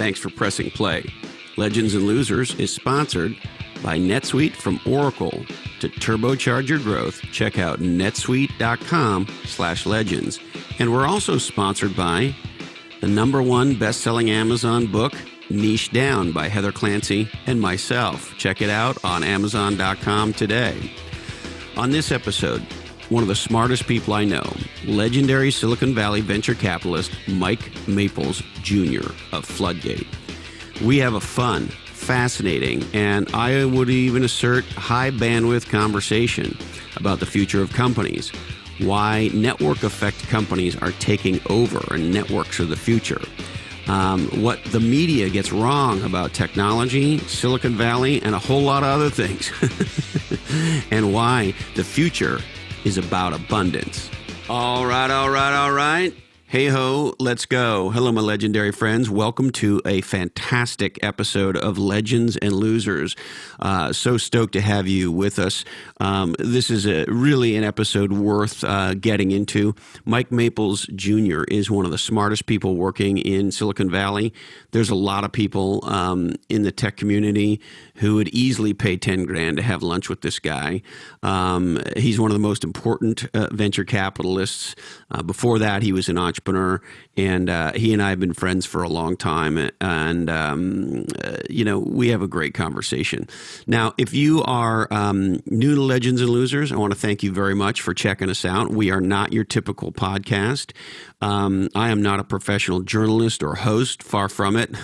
Thanks for pressing play. Legends and Losers is sponsored by NetSuite from Oracle. To turbocharge your growth, check out netsuite.com/legends. And we're also sponsored by the #1 best-selling Amazon book, Niche Down by Heather Clancy and myself. Check it out on Amazon.com today. On this episode, one of the smartest people I know, legendary Silicon Valley venture capitalist Mike Maples Jr. of Floodgate. We have a fun, fascinating, and I would even assert high bandwidth conversation about the future of companies, why network effect companies are taking over and networks are the future, what the media gets wrong about technology, Silicon Valley, and a whole lot of other things, and why the future is about abundance. All right. Hey ho, let's go. Hello, my legendary friends. Welcome to a fantastic episode of Legends and Losers. So stoked to have you with us. This is really an episode worth getting into. Mike Maples Jr. is one of the smartest people working in Silicon Valley. There's a lot of people in the tech community who would easily pay 10 grand to have lunch with this guy. He's one of the most important venture capitalists. Before that, he was an entrepreneur, and he and I have been friends for a long time, and we have a great conversation. Now, if you are new to Legends and Losers, I want to thank you very much for checking us out. We are not your typical podcast. I am not a professional journalist or host, far from it.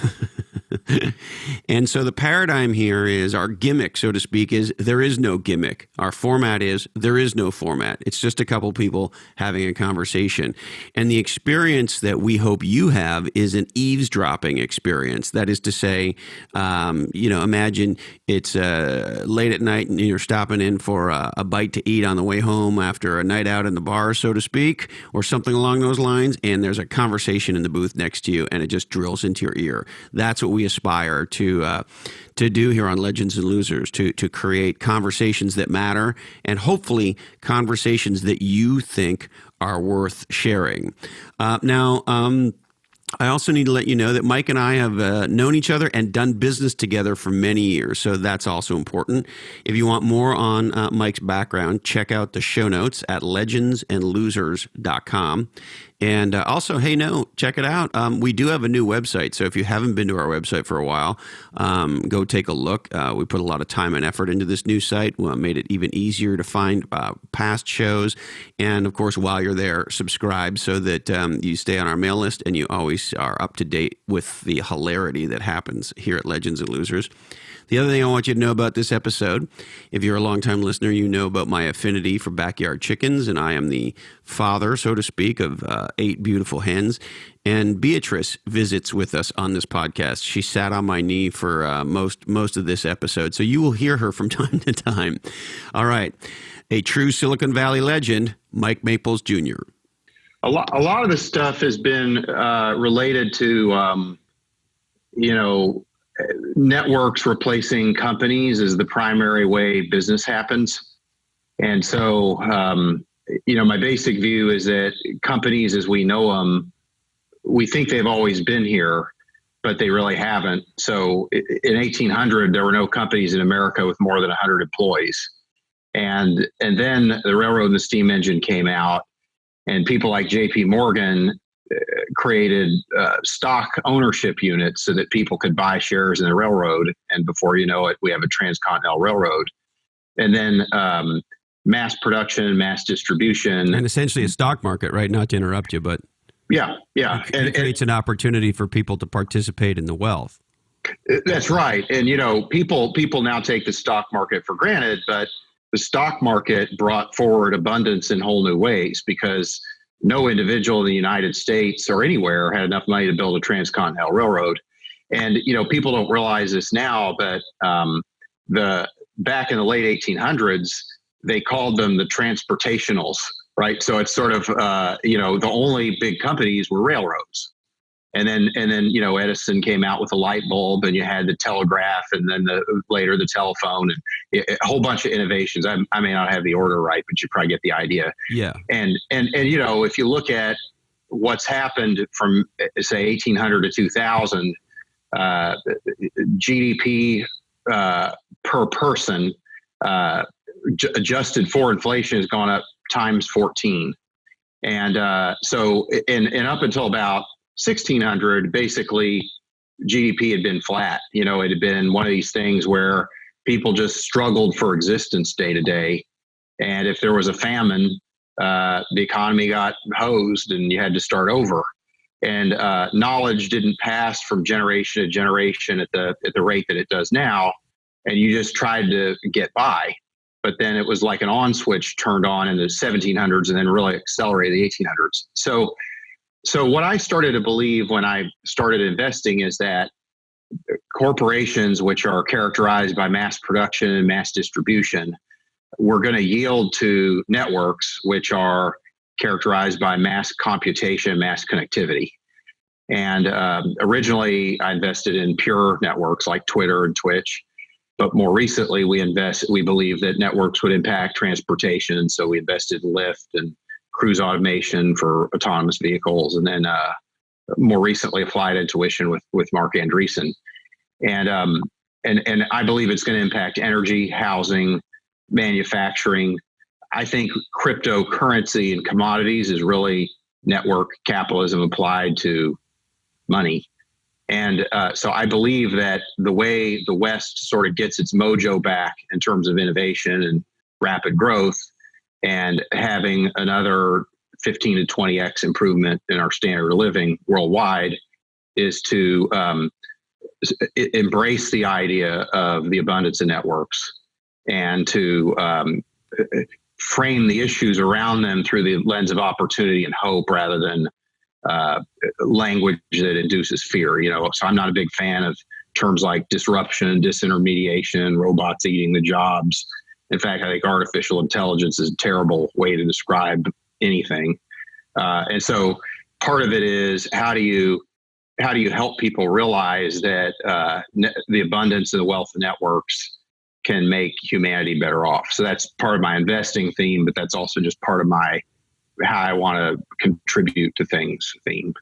And so the paradigm here is, our gimmick, so to speak, is there is no gimmick. Our format is there is no format. It's just a couple people having a conversation. And the experience that we hope you have is an eavesdropping experience. That is to say, imagine it's late at night and you're stopping in for a bite to eat on the way home after a night out in the bar, so to speak, or something along those lines, and there's a conversation in the booth next to you and it just drills into your ear. That's what we aspire to do here on Legends and Losers, to create conversations that matter, and hopefully conversations that you think are worth sharing. I also need to let you know that Mike and I have known each other and done business together for many years, so that's also important. If you want more on Mike's background, check out the show notes at legendsandlosers.com. And also, check it out. We do have a new website, so if you haven't been to our website for a while, go take a look. We put a lot of time and effort into this new site. We made it even easier to find past shows. And, of course, while you're there, subscribe so that you stay on our mail list and you always are up to date with the hilarity that happens here at Legends and Losers. The other thing I want you to know about this episode, if you're a longtime listener, you know about my affinity for backyard chickens, and I am the father, so to speak, of 8 beautiful hens. And Beatrice visits with us on this podcast. She sat on my knee for most of this episode, so you will hear her from time to time. All right, a true Silicon Valley legend, Mike Maples Jr. A lot of this stuff has been related to, networks replacing companies is the primary way business happens. And so, my basic view is that companies as we know them, we think they've always been here, but they really haven't. So in 1800, there were no companies in America with more than 100 employees. And then the railroad and the steam engine came out, and people like J.P. Morgan created stock ownership units so that people could buy shares in the railroad. And before you know it, we have a transcontinental railroad. And then mass production, mass distribution. And essentially a stock market, right? Not to interrupt you, but yeah. It creates an opportunity for people to participate in the wealth. That's right. And, people now take the stock market for granted, but the stock market brought forward abundance in whole new ways, because no individual in the United States or anywhere had enough money to build a transcontinental railroad. And, people don't realize this now, but back in the late 1800s, they called them the transportationals, right? So it's sort of, the only big companies were railroads. And then Edison came out with a light bulb, and you had the telegraph, and then later the telephone, and a whole bunch of innovations. I may not have the order right, but you probably get the idea. Yeah. And if you look at what's happened from say 1800 to 2000, GDP per person adjusted for inflation has gone up times 14. And so up until about 1600, basically GDP had been flat. It had been one of these things where people just struggled for existence day to day. And if there was a famine, the economy got hosed and you had to start over. And knowledge didn't pass from generation to generation at the rate that it does now. And you just tried to get by. But then it was like an on switch turned on in the 1700s and then really accelerated the 1800s. So what I started to believe when I started investing is that corporations, which are characterized by mass production and mass distribution, were going to yield to networks, which are characterized by mass computation, mass connectivity. And originally, I invested in pure networks like Twitter and Twitch. But more recently, we believe that networks would impact transportation. And so we invested in Lyft and cruise automation for autonomous vehicles. And then more recently, Applied Intuition with Mark Andreessen. And I believe it's going to impact energy, housing, manufacturing. I think cryptocurrency and commodities is really network capitalism applied to money. And so I believe that the way the West sort of gets its mojo back in terms of innovation and rapid growth and having another 15 to 20x improvement in our standard of living worldwide is to embrace the idea of the abundance of networks and to frame the issues around them through the lens of opportunity and hope rather than language that induces fear. So I'm not a big fan of terms like disruption, disintermediation, robots eating the jobs. In fact, I think artificial intelligence is a terrible way to describe anything. And so part of it is how do you help people realize that the abundance and the wealth of networks can make humanity better off. So that's part of my investing theme, but that's also just part of my how I want to contribute to things theme.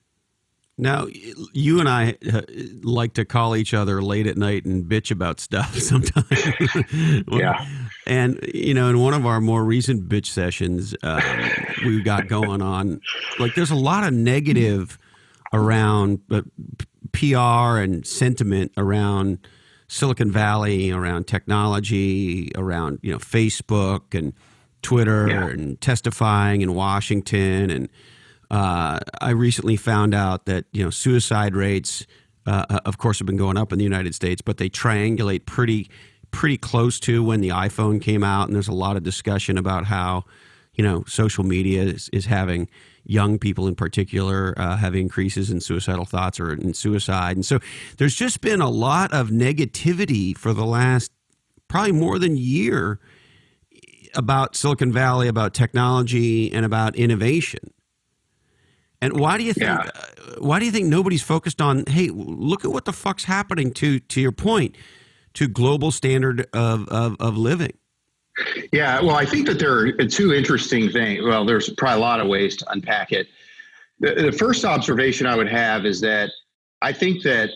Now, you and I like to call each other late at night and bitch about stuff sometimes. Yeah. And, in one of our more recent bitch sessions we've got going on, like there's a lot of negative around PR and sentiment around Silicon Valley, around technology, around, Facebook and Twitter and testifying in Washington. And I recently found out that, suicide rates, of course, have been going up in the United States, but they triangulate pretty close to when the iPhone came out. And there's a lot of discussion about how, social media is having young people in particular have increases in suicidal thoughts or in suicide. And so there's just been a lot of negativity for the last probably more than a year about Silicon Valley, about technology, and about innovation. And why do you think? Yeah. Why do you think nobody's focused on? Hey, look at what the fuck's happening to your point, to global standard of living. Yeah, well, I think that there are two interesting things. Well, there's probably a lot of ways to unpack it. The first observation I would have is that I think that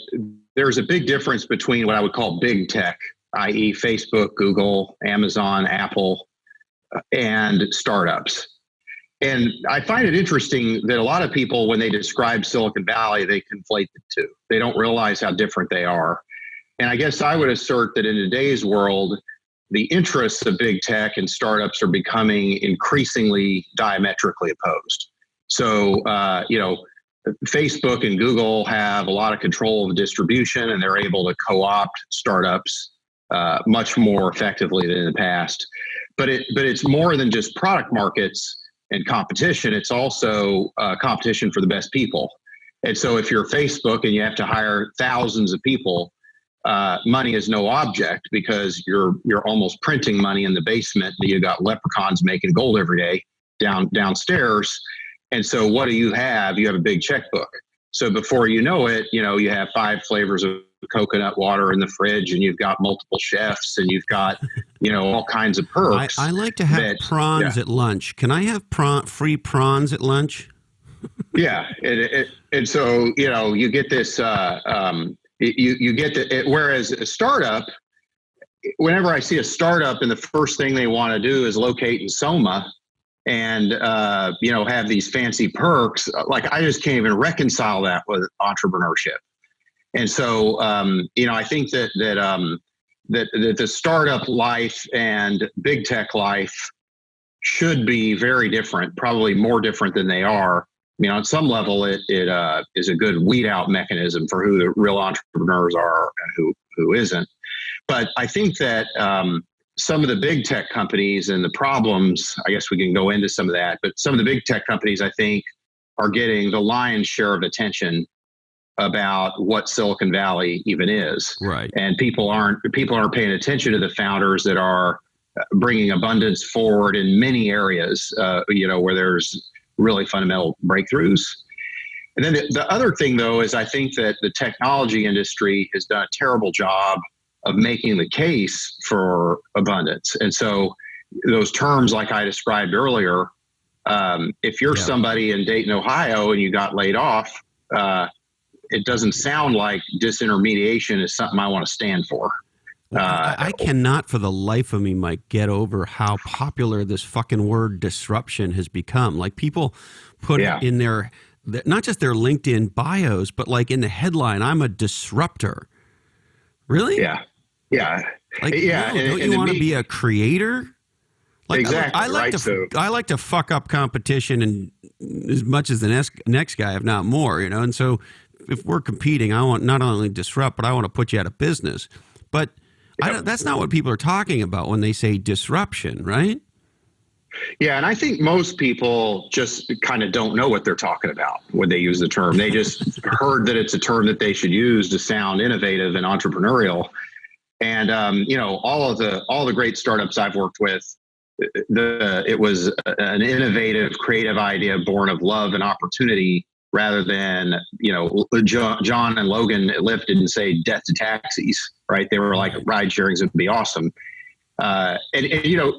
there's a big difference between what I would call big tech, i.e., Facebook, Google, Amazon, Apple, and startups. And I find it interesting that a lot of people, when they describe Silicon Valley, they conflate the two. They don't realize how different they are. And I guess I would assert that in today's world, the interests of big tech and startups are becoming increasingly diametrically opposed. So, Facebook and Google have a lot of control of the distribution, and they're able to co-opt startups much more effectively than in the past. But it's more than just product markets and competition. It's also competition for the best people. And so if you're Facebook and you have to hire thousands of people, money is no object because you're almost printing money in the basement. You got leprechauns making gold every day downstairs. And so what do you have? You have a big checkbook. So before you know it, you have 5 flavors of coconut water in the fridge, and you've got multiple chefs, and you've got, all kinds of perks. I like to have prawns at lunch. Can I have free prawns at lunch? Yeah. And so, you get this, you get the, whereas a startup, whenever I see a startup and the first thing they want to do is locate in Soma and, have these fancy perks, like I just can't even reconcile that with entrepreneurship. And so, I think that the startup life and big tech life should be very different, probably more different than they are. On some level, it is a good weed out mechanism for who the real entrepreneurs are and who isn't. But I think that some of the big tech companies and the problems, I guess we can go into some of that, but some of the big tech companies, I think, are getting the lion's share of attention about what Silicon Valley even is. Right. And people aren't paying attention to the founders that are bringing abundance forward in many areas, where there's really fundamental breakthroughs. And then the other thing, though, is I think that the technology industry has done a terrible job of making the case for abundance. And so those terms, like I described earlier, if you're somebody in Dayton, Ohio, and you got laid off, it doesn't sound like disintermediation is something I want to stand for. I cannot for the life of me, Mike, get over how popular this fucking word disruption has become. Like people put it in their, not just their LinkedIn bios, but like in the headline, I'm a disruptor. Really? Yeah. Yeah. Like, don't you want to be a creator? Like, exactly. I like to fuck up competition and as much as the next guy, if not more, And so if we're competing, I want not only disrupt, but I want to put you out of business. But that's not what people are talking about when they say disruption, right? Yeah, and I think most people just kind of don't know what they're talking about when they use the term. They just heard that it's a term that they should use to sound innovative and entrepreneurial. And all the great startups I've worked with, it was an innovative, creative idea born of love and opportunity, rather than John and Logan at Lyft didn't say death to taxis, right? They were like, ride sharing would be awesome. And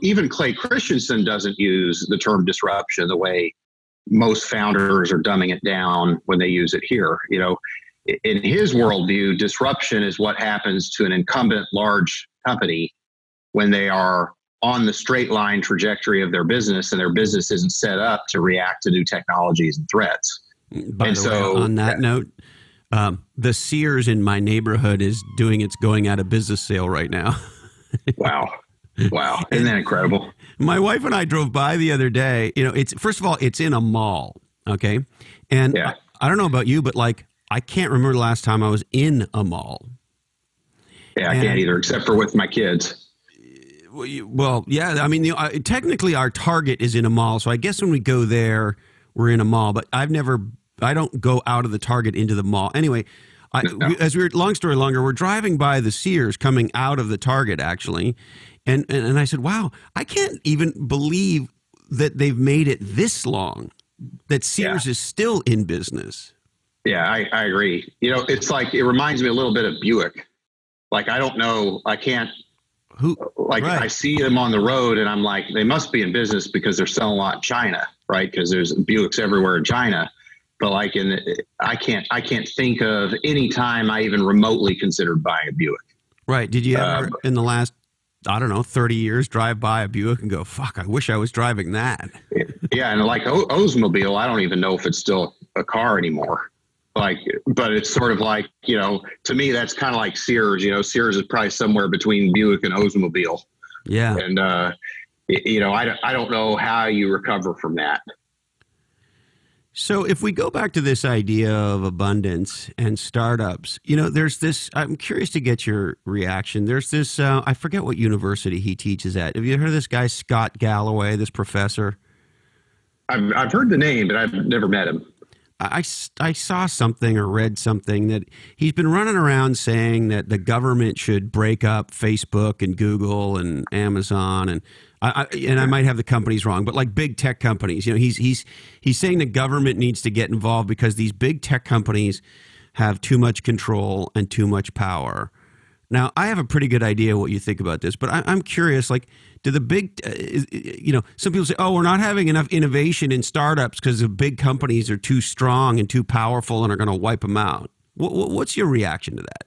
even Clay Christensen doesn't use the term disruption the way most founders are dumbing it down when they use it here. In his worldview, disruption is what happens to an incumbent large company when they are on the straight line trajectory of their business and their business isn't set up to react to new technologies and threats. By the way, on that note, the Sears in my neighborhood is doing its going out of business sale right now. Wow. Isn't that incredible? My wife and I drove by the other day. It's first of all, it's in a mall. Okay. And I don't know about you, but like, I can't remember the last time I was in a mall. Yeah, I can't either, except for with my kids. Well, yeah. I mean, technically our Target is in a mall. So I guess when we go there, we're in a mall, but I don't go out of the Target into the mall. Anyway, long story longer, we're driving by the Sears coming out of the Target actually. And I said, wow, I can't even believe that they've made it this long, that Sears is still in business. Yeah, I agree. It's like, it reminds me a little bit of Buick. Like, I don't know, I can't, I see them on the road and I'm like, they must be in business because they're selling a lot in China, right? Because there's Buicks everywhere in China. But like I can't think of any time I even remotely considered buying a Buick. Right. Did you ever in the last, 30 years drive by a Buick and go, fuck, I wish I was driving that? Yeah. And like Oldsmobile, I don't even know if it's still a car anymore. But it's sort of like, to me, that's kind of like Sears. Sears is probably somewhere between Buick and Oldsmobile. Yeah. And, I don't know how you recover from that. So if we go back to this idea of abundance and startups, there's this, I'm curious to get your reaction. There's this, I forget what university he teaches at. Have you heard of this guy, Scott Galloway, this professor? I've heard the name, but I've never met him. I saw something or read something that he's been running around saying that the government should break up Facebook and Google and Amazon and I might have the companies wrong, but like big tech companies, he's saying the government needs to get involved because these big tech companies have too much control and too much power. Now, I have a pretty good idea what you think about this, but I'm curious, like, do the big, some people say, oh, we're not having enough innovation in startups because the big companies are too strong and too powerful and are going to wipe them out. What's your reaction to that?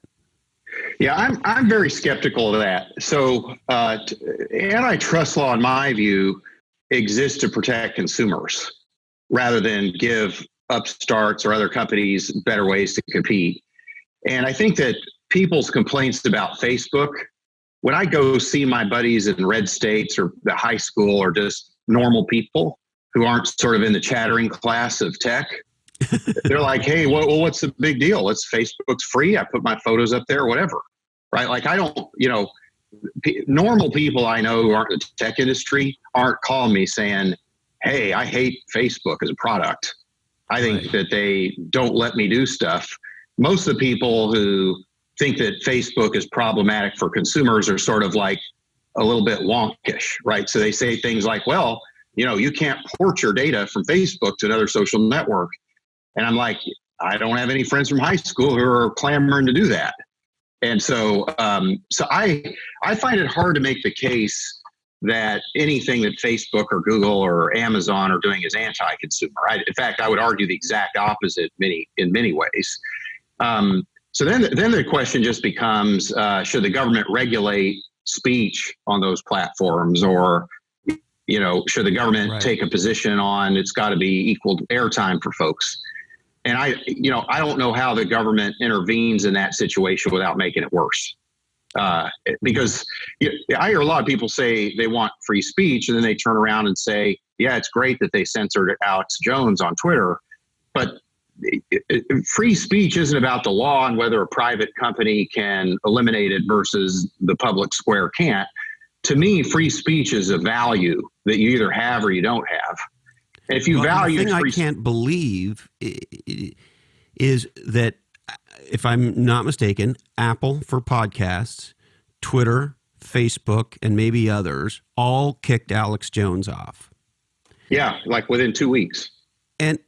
Yeah, I'm very skeptical of that. So antitrust law, in my view, exists to protect consumers rather than give upstarts or other companies better ways to compete. And I think that people's complaints about Facebook, when I go see my buddies in red states or the high school or just normal people who aren't sort of in the chattering class of tech, they're like, hey, well, what's the big deal? Facebook's free. I put my photos up there, whatever. Right? Like, I don't, normal people I know who aren't in the tech industry aren't calling me saying, hey, I hate Facebook as a product. I think that they don't let me do stuff. Most of the people who think that Facebook is problematic for consumers are sort of like a little bit wonkish, right? So they say things like, well, you can't port your data from Facebook to another social network. And I'm like, I don't have any friends from high school who are clamoring to do that. And so I find it hard to make the case that anything that Facebook or Google or Amazon are doing is anti-consumer. In fact, I would argue the exact opposite in many ways. So then the question just becomes, should the government regulate speech on those platforms, or should the government take a position on it's got to be equal airtime for folks? And I don't know how the government intervenes in that situation without making it worse. Because I hear a lot of people say they want free speech, and then they turn around and say, yeah, it's great that they censored Alex Jones on Twitter, but free speech isn't about the law and whether a private company can eliminate it versus the public square can't. To me, free speech is a value that you either have or you don't have. And if you value the thing free I can't believe is that, if I'm not mistaken, Apple for podcasts, Twitter, Facebook, and maybe others all kicked Alex Jones off. Yeah, like within 2 weeks. And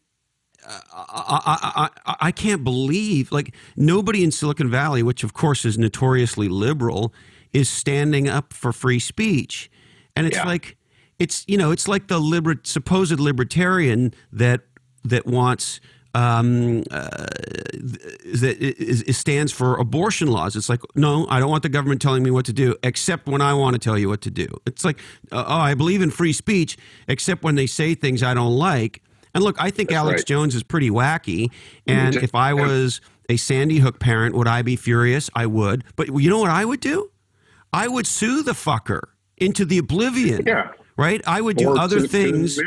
I can't believe, like, nobody in Silicon Valley, which of course is notoriously liberal, is standing up for free speech. And it's like, it's like the supposed libertarian that wants stands for abortion laws. It's like, no, I don't want the government telling me what to do, except when I want to tell you what to do. It's like, I believe in free speech, except when they say things I don't like. And look, I think Alex Jones is pretty wacky. And if I was a Sandy Hook parent, would I be furious? I would. But you know what I would do? I would sue the fucker into the oblivion. Yeah. Right? I would do other things.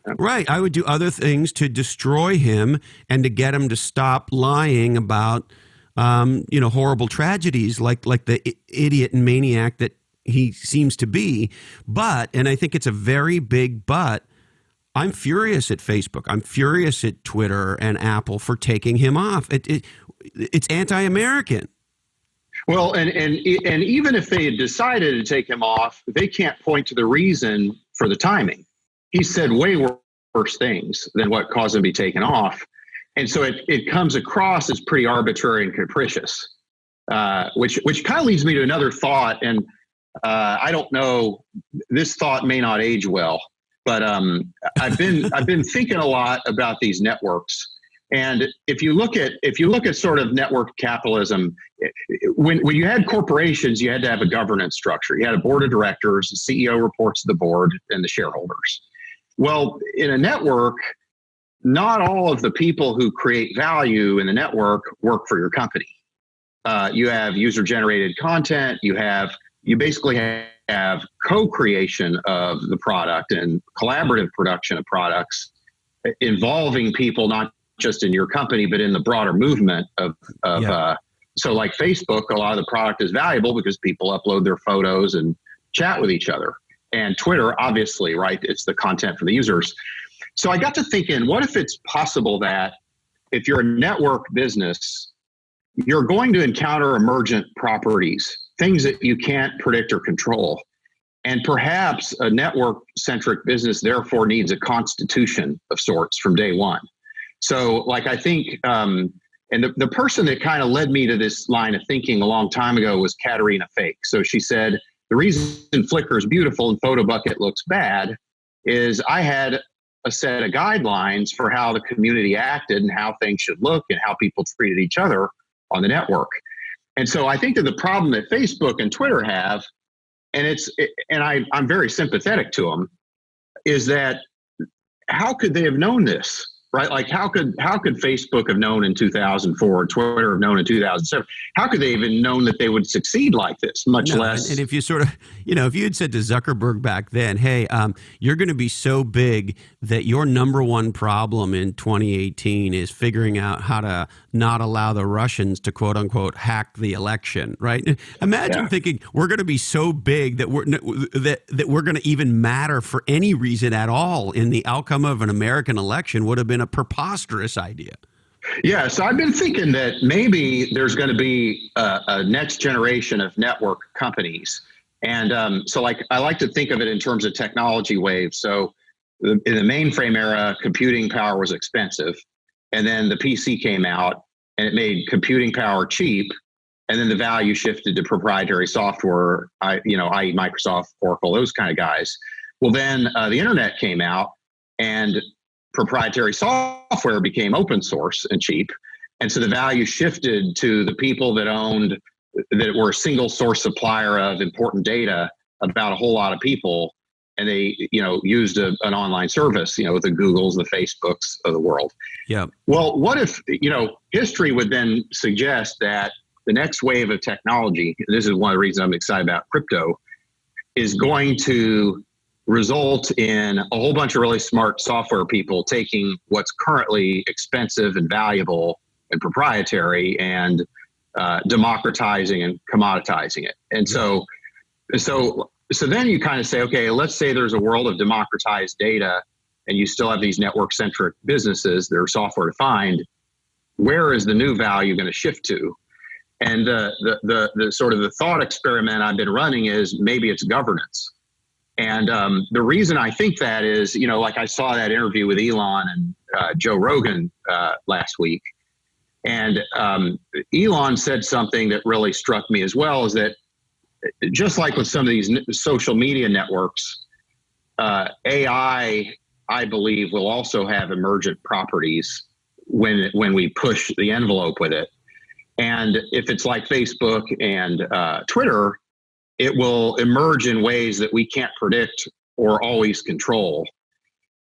Right. I would do other things to destroy him and to get him to stop lying about, horrible tragedies like the idiot and maniac that he seems to be. But, and I think it's a very big but, I'm furious at Facebook. I'm furious at Twitter and Apple for taking him off. It's anti-American. Well, and even if they had decided to take him off, they can't point to the reason for the timing. He said way worse things than what caused him to be taken off. And so it comes across as pretty arbitrary and capricious, which kind of leads me to another thought. And I don't know, this thought may not age well, but I've been thinking a lot about these networks. And if you look at sort of network capitalism, when you had corporations, you had to have a governance structure. You had a board of directors, the CEO reports to the board, and the shareholders. Well, in a network, not all of the people who create value in the network work for your company. You have user-generated content. You basically have co-creation of the product and collaborative production of products involving people not just in your company, but in the broader movement of so like Facebook, a lot of the product is valuable because people upload their photos and chat with each other. And Twitter, obviously, right, it's the content for the users. So I got to thinking, what if it's possible that if you're a network business, you're going to encounter emergent properties, things that you can't predict or control. And perhaps a network-centric business therefore needs a constitution of sorts from day one. So like I think, and the person that kind of led me to this line of thinking a long time ago was Katerina Fake. So she said, the reason Flickr is beautiful and PhotoBucket looks bad is I had a set of guidelines for how the community acted and how things should look and how people treated each other on the network. And so I think that the problem that Facebook and Twitter have, and I'm very sympathetic to them, is that how could they have known this, right? Like how could Facebook have known in 2004, Twitter have known in 2007? How could they even known that they would succeed like this, much less? And if you sort of, if you had said to Zuckerberg back then, hey, you're going to be so big that your number one problem in 2018 is figuring out how to not allow the Russians to quote unquote hack the election, right? Imagine thinking we're going to be so big that we're going to even matter for any reason at all in the outcome of an American election would have been a preposterous idea. Yeah, so I've been thinking that maybe there's going to be a next generation of network companies. And so like I like to think of it in terms of technology waves. So in the mainframe era, computing power was expensive. And then the PC came out and it made computing power cheap. And then the value shifted to proprietary software, i.e. Microsoft, Oracle, those kind of guys. Well, then the internet came out and proprietary software became open source and cheap. And so the value shifted to the people that were a single source supplier of important data about a whole lot of people. And they, used an online service, with the Googles, the Facebooks of the world. Yeah. Well, what if, history would then suggest that the next wave of technology, this is one of the reasons I'm excited about crypto, is going to result in a whole bunch of really smart software people taking what's currently expensive and valuable and proprietary and democratizing and commoditizing it. And so then you kind of say, okay, let's say there's a world of democratized data and you still have these network-centric businesses that are software defined. Where is the new value going to shift to? And the sort of the thought experiment I've been running is maybe it's governance. And the reason I think that is, like I saw that interview with Elon and Joe Rogan last week. And Elon said something that really struck me as well, is that just like with some of these social media networks, AI, I believe, will also have emergent properties when we push the envelope with it. And if it's like Facebook and Twitter, it will emerge in ways that we can't predict or always control.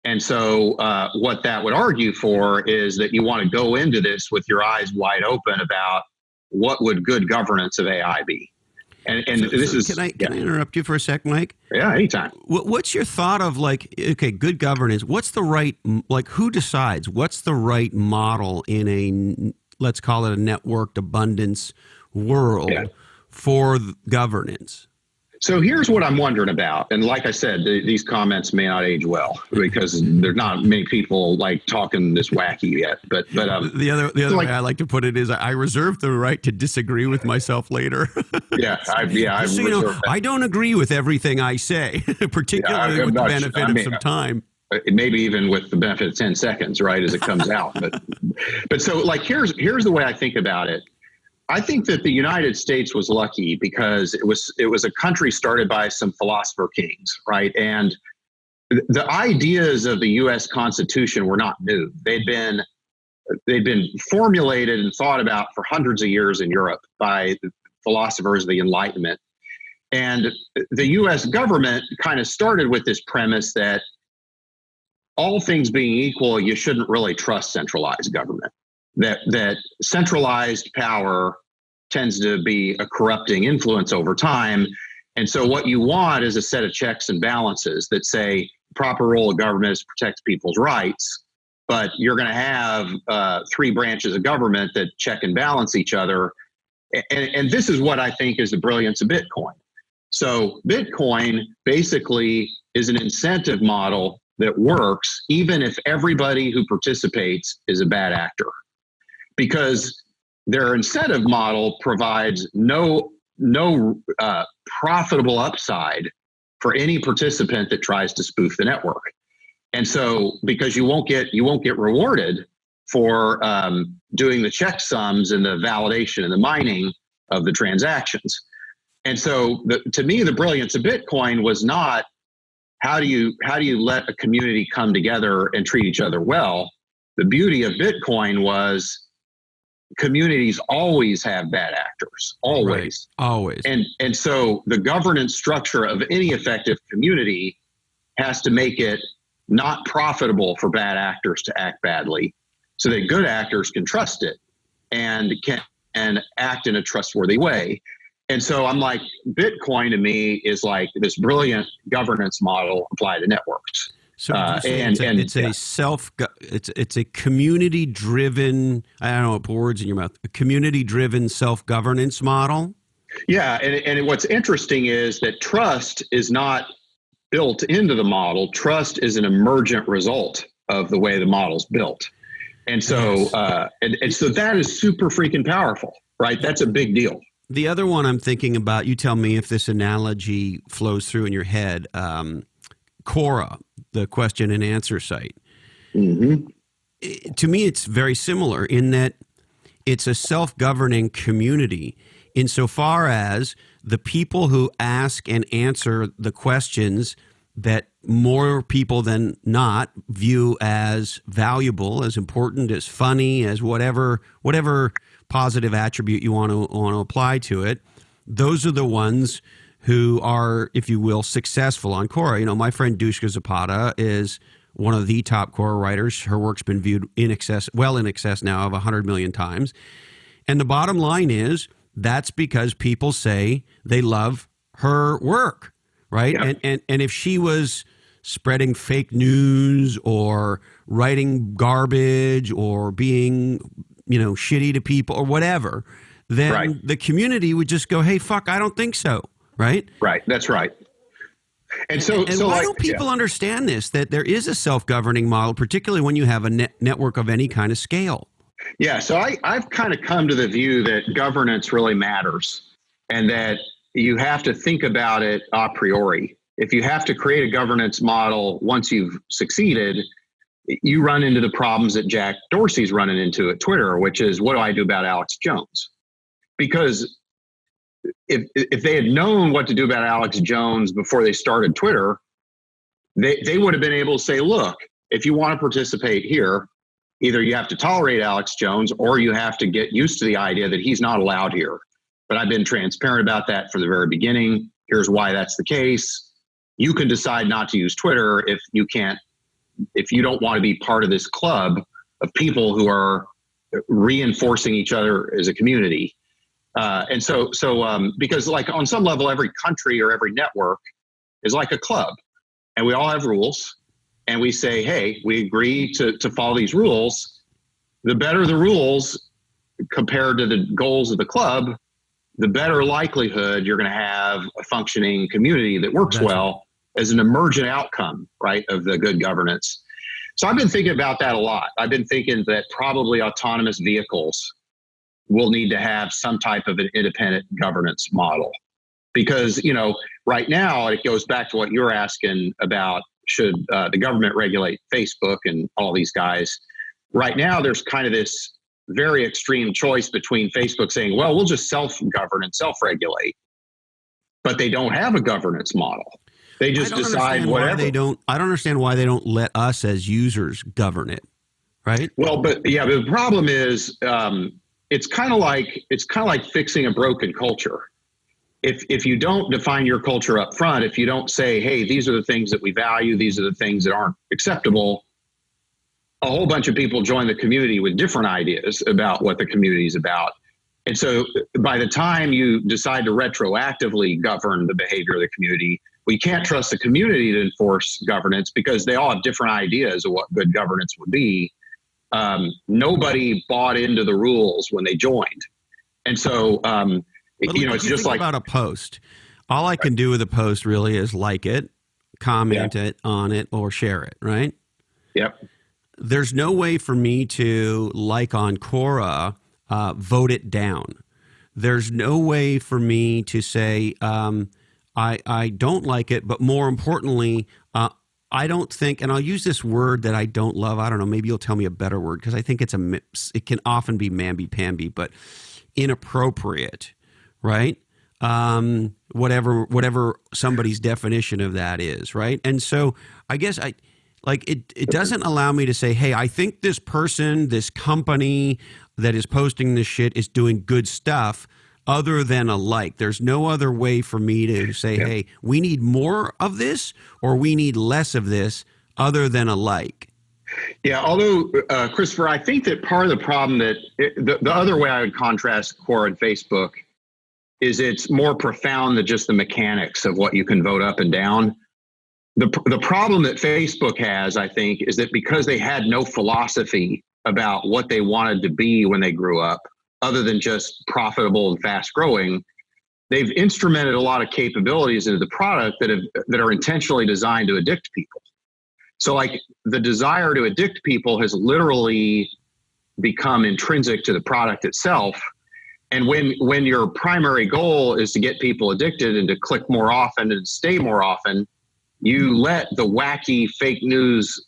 And so what that would argue for is that you want to go into this with your eyes wide open about what would good governance of AI be. And Can I interrupt you for a sec, Mike? Yeah, anytime. What's your thought of good governance? What's the right, who decides? What's the right model in a, let's call it a networked abundance world for governance? So here's what I'm wondering about. And like I said, these comments may not age well because there's not many people like talking this wacky yet. But the other way I like to put it is I reserve the right to disagree with myself later. I don't agree with everything I say, particularly with the benefit of some time. Maybe even with the benefit of 10 seconds, right, as it comes out. But so like here's the way I think about it. I think that the United States was lucky because it was a country started by some philosopher kings, right? And the ideas of the U.S. Constitution were not new. They'd been formulated and thought about for hundreds of years in Europe by the philosophers of the Enlightenment. And the U.S. government kind of started with this premise that all things being equal, you shouldn't really trust centralized government. That centralized power tends to be a corrupting influence over time. And so what you want is a set of checks and balances that say the proper role of government is to protect people's rights, but you're going to have three branches of government that check and balance each other. And this is what I think is the brilliance of Bitcoin. So Bitcoin basically is an incentive model that works even if everybody who participates is a bad actor, because their incentive model provides no profitable upside for any participant that tries to spoof the network. And so because you won't get rewarded for doing the checksums and the validation and the mining of the transactions. And so to me, the brilliance of Bitcoin was not how do you let a community come together and treat each other well. The beauty of Bitcoin was communities always have bad actors, always. Right. Always. And so the governance structure of any effective community has to make it not profitable for bad actors to act badly, so that good actors can trust it and act in a trustworthy way. And so I'm like, Bitcoin to me is like this brilliant governance model applied to networks. So it's a community driven, I don't know, what, put words in your mouth, a community driven self-governance model. Yeah. And what's interesting is that trust is not built into the model. Trust is an emergent result of the way the model's built. And so, and so that is super freaking powerful, right? That's a big deal. The other one I'm thinking about, you tell me if this analogy flows through in your head, Quora, the question and answer site. Mm-hmm. To me, it's very similar in that it's a self-governing community insofar as the people who ask and answer the questions that more people than not view as valuable, as important, as funny, as whatever positive attribute you want to apply to it. Those are the ones who are, if you will, successful on Quora. You know, my friend Dushka Zapata is one of the top Quora writers. Her work's been viewed well in excess now of 100 million times. And the bottom line is that's because people say they love her work, right? Yeah. And if she was spreading fake news or writing garbage or being, shitty to people or whatever, then the community would just go, hey, fuck, I don't think so. Right? Right. That's right. And why don't people understand this, that there is a self-governing model, particularly when you have a network of any kind of scale? Yeah. So I've kind of come to the view that governance really matters and that you have to think about it a priori. If you have to create a governance model once you've succeeded, you run into the problems that Jack Dorsey's running into at Twitter, which is, what do I do about Alex Jones? Because if they had known what to do about Alex Jones before they started Twitter, they would have been able to say, look, if you want to participate here, either you have to tolerate Alex Jones or you have to get used to the idea that he's not allowed here. But I've been transparent about that from the very beginning. Here's why that's the case. You can decide not to use Twitter if you don't want to be part of this club of people who are reinforcing each other as a community. Because like on some level, every country or every network is like a club and we all have rules and we say, hey, we agree to follow these rules. The better the rules compared to the goals of the club, the better likelihood you're going to have a functioning community that works well as an emergent outcome, right, of the good governance. So I've been thinking about that a lot. I've been thinking that probably autonomous vehicles will need to have some type of an independent governance model because, right now it goes back to what you're asking about, should the government regulate Facebook and all these guys? Right now, there's kind of this very extreme choice between Facebook saying, well, we'll just self-govern and self-regulate, but they don't have a governance model. They just decide whatever. I don't understand why they don't let us as users govern it, right? Well, but the problem is, it's kind of like fixing a broken culture. If you don't define your culture up front, if you don't say, hey, these are the things that we value, these are the things that aren't acceptable, a whole bunch of people join the community with different ideas about what the community is about. And so by the time you decide to retroactively govern the behavior of the community, we can't trust the community to enforce governance because they all have different ideas of what good governance would be. Nobody bought into the rules when they joined. And so, it's just like about a post. All I can do with a post really is like it, comment it on it, or share it, right? Yep. There's no way for me to, like on Quora, vote it down. There's no way for me to say, I don't like it, but more importantly, I don't think, and I'll use this word that I don't love. I don't know. Maybe you'll tell me a better word because I think it can often be mamby-pamby, but inappropriate, right? Whatever somebody's definition of that is, right? And so I guess Like it doesn't allow me to say, hey, I think this person, this company that is posting this shit is doing good stuff other than a like. There's no other way for me to say, hey, we need more of this or we need less of this other than a like. Yeah, although, Christopher, I think that part of the problem that the other way I would contrast Quora and Facebook is it's more profound than just the mechanics of what you can vote up and down. The problem that Facebook has, I think, is that because they had no philosophy about what they wanted to be when they grew up, other than just profitable and fast growing, they've instrumented a lot of capabilities into the product that are intentionally designed to addict people. So like the desire to addict people has literally become intrinsic to the product itself. And when your primary goal is to get people addicted and to click more often and stay more often, you let the wacky fake news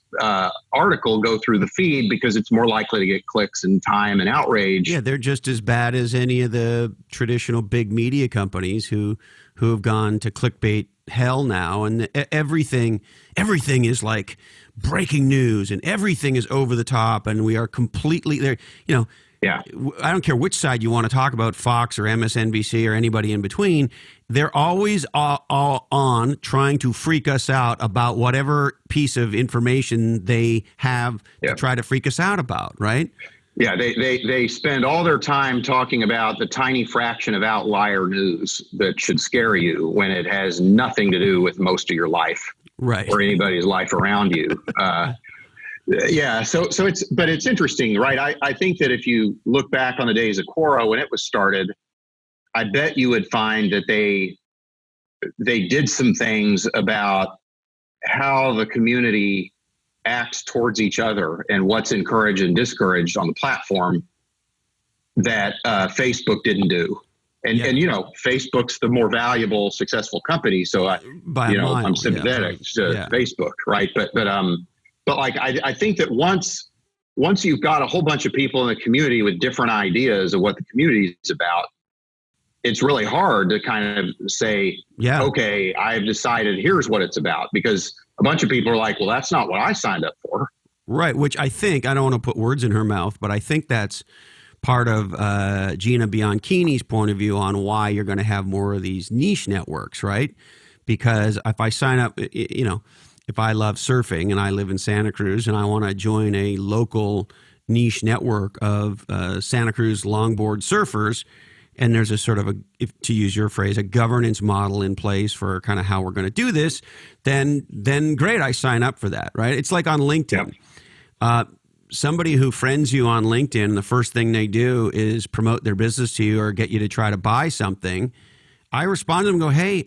article go through the feed because it's more likely to get clicks and time and outrage. Yeah, they're just as bad as any of the traditional big media companies who have gone to clickbait hell now, and everything is like breaking news, and everything is over the top, and we are completely there. You know, yeah. I don't care which side you want to talk about, Fox or MSNBC or anybody in between. They're always all on trying to freak us out about whatever piece of information they have to try to freak us out about, right? Yeah, they spend all their time talking about the tiny fraction of outlier news that should scare you when it has nothing to do with most of your life, right, or anybody's life around you. Yeah, so it's interesting, right? I think that if you look back on the days of Quora when it was started, I bet you would find that they did some things about how the community acts towards each other and what's encouraged and discouraged on the platform that Facebook didn't do. And you know, Facebook's the more valuable, successful company, so I'm sympathetic to Facebook, right? But like I think that once you've got a whole bunch of people in the community with different ideas of what the community is about, it's really hard to kind of say, okay, I've decided here's what it's about, because a bunch of people are like, well, that's not what I signed up for. Right, which I think, I don't want to put words in her mouth, but I think that's part of Gina Bianchini's point of view on why you're going to have more of these niche networks, right? Because if I sign up, you know, if I love surfing and I live in Santa Cruz and I want to join a local niche network of Santa Cruz longboard surfers, and there's a sort of to use your phrase, a governance model in place for kind of how we're going to do this, then great, I sign up for that, right? It's like on LinkedIn. Somebody who friends you on LinkedIn, the first thing they do is promote their business to you or get you to try to buy something. I respond to them and go, hey,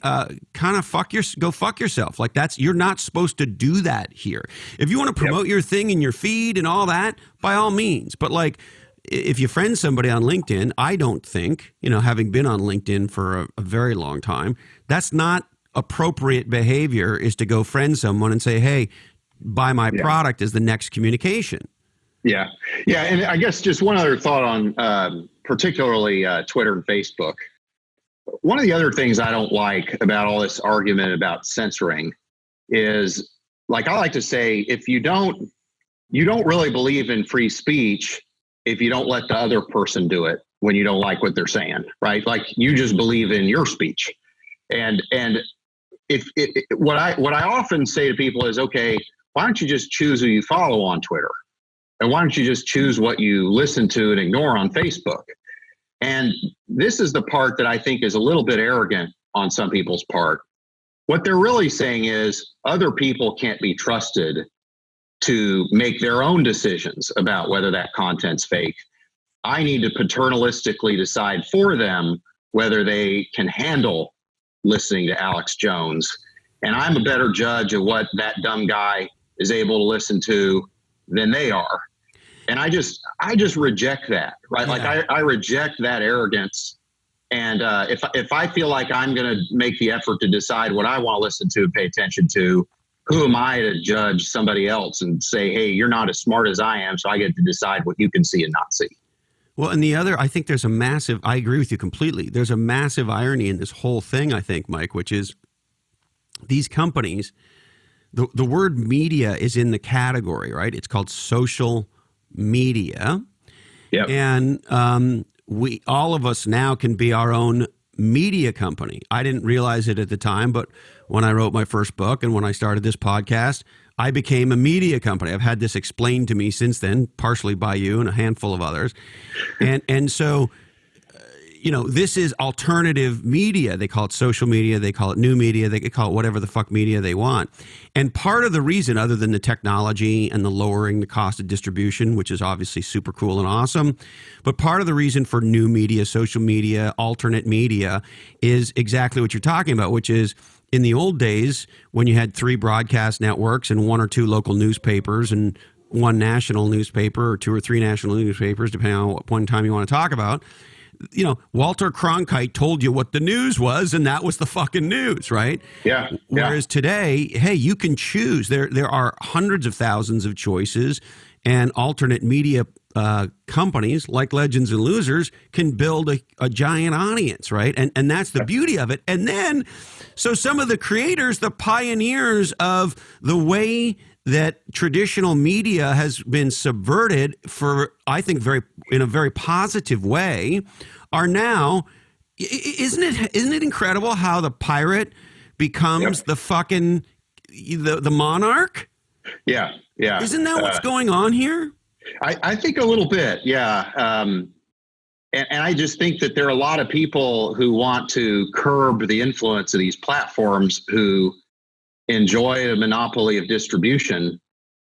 kind of go fuck yourself. Like you're not supposed to do that here. If you want to promote your thing in your feed and all that, by all means. But like, if you friend somebody on LinkedIn, I don't think, you know, having been on LinkedIn for a very long time, that's not appropriate behavior, is to go friend someone and say, hey, buy my product as the next communication. Yeah. Yeah. And I guess just one other thought on particularly Twitter and Facebook. One of the other things I don't like about all this argument about censoring is, like, I like to say, if you don't really believe in free speech if you don't let the other person do it when you don't like what they're saying, right? Like, you just believe in your speech. And what I often say to people is, okay, why don't you just choose who you follow on Twitter? And why don't you just choose what you listen to and ignore on Facebook? And this is the part that I think is a little bit arrogant on some people's part. What they're really saying is other people can't be trusted to make their own decisions about whether that content's fake. I need to paternalistically decide for them whether they can handle listening to Alex Jones. And I'm a better judge of what that dumb guy is able to listen to than they are. And I just reject that, right? Yeah. Like I reject that arrogance. And if I feel like I'm going to make the effort to decide what I want to listen to and pay attention to, who am I to judge somebody else and say, hey, you're not as smart as I am, so I get to decide what you can see and not see? Well, and the other, I think there's a massive, I agree with you completely. There's a massive irony in this whole thing, I think, Mike, which is these companies the word media is in the category, right? It's called social media. Yep. And we, all of us now can be our own media company. I didn't realize it at the time, but when I wrote my first book and when I started this podcast, I became a media company. I've had this explained to me since then, partially by you and a handful of others. And so, you know, this is alternative media. They call it social media. They call it new media. They call it whatever the fuck media they want. And part of the reason, other than the technology and the lowering the cost of distribution, which is obviously super cool and awesome, but part of the reason for new media, social media, alternate media is exactly what you're talking about, which is in the old days when you had 3 broadcast networks and 1 or 2 local newspapers and 1 national newspaper or 2 or 3 national newspapers, depending on what point in time you want to talk about, you know, Walter Cronkite told you what the news was, and that was the fucking news, right? Yeah. Whereas today, hey, you can choose. There are hundreds of thousands of choices, and alternate media companies like Legends and Losers can build a giant audience, right? And that's the beauty of it. And then, so some of the creators, the pioneers of the way that traditional media has been subverted for, I think, in a very positive way, are now, isn't it incredible how the pirate becomes the fucking the monarch? Yeah. Isn't that what's going on here? I think a little bit, yeah. And I just think that there are a lot of people who want to curb the influence of these platforms who enjoy a monopoly of distribution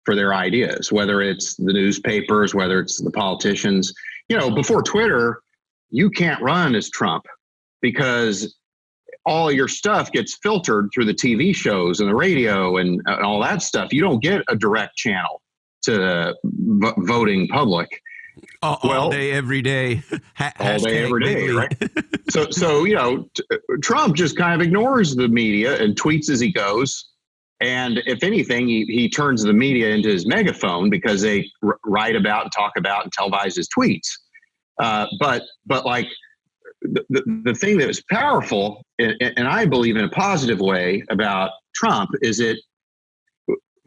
for their ideas, whether it's the newspapers, whether it's the politicians. You know, before Twitter, you can't run as Trump because all your stuff gets filtered through the TV shows and the radio and all that stuff. You don't get a direct channel to the voting public. All day, every day. All day, every day, right? So you know, Trump just kind of ignores the media and tweets as he goes. And if anything, he turns the media into his megaphone because they write about and talk about and televise his tweets. But like the thing that is powerful, and I believe in a positive way about Trump, is that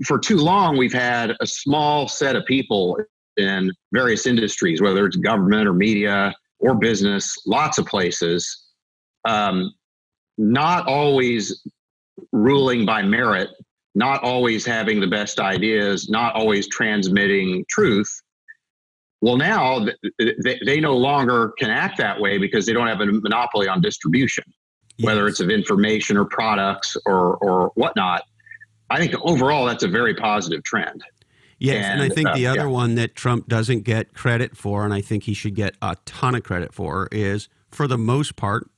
for too long we've had a small set of people in various industries, whether it's government or media or business, lots of places, not always ruling by merit, not always having the best ideas, not always transmitting truth. Well, now they no longer can act that way because they don't have a monopoly on distribution, whether it's of information or products or whatnot. I think overall that's a very positive trend. Yes, and I think the other one that Trump doesn't get credit for, and I think he should get a ton of credit for, is for the most part,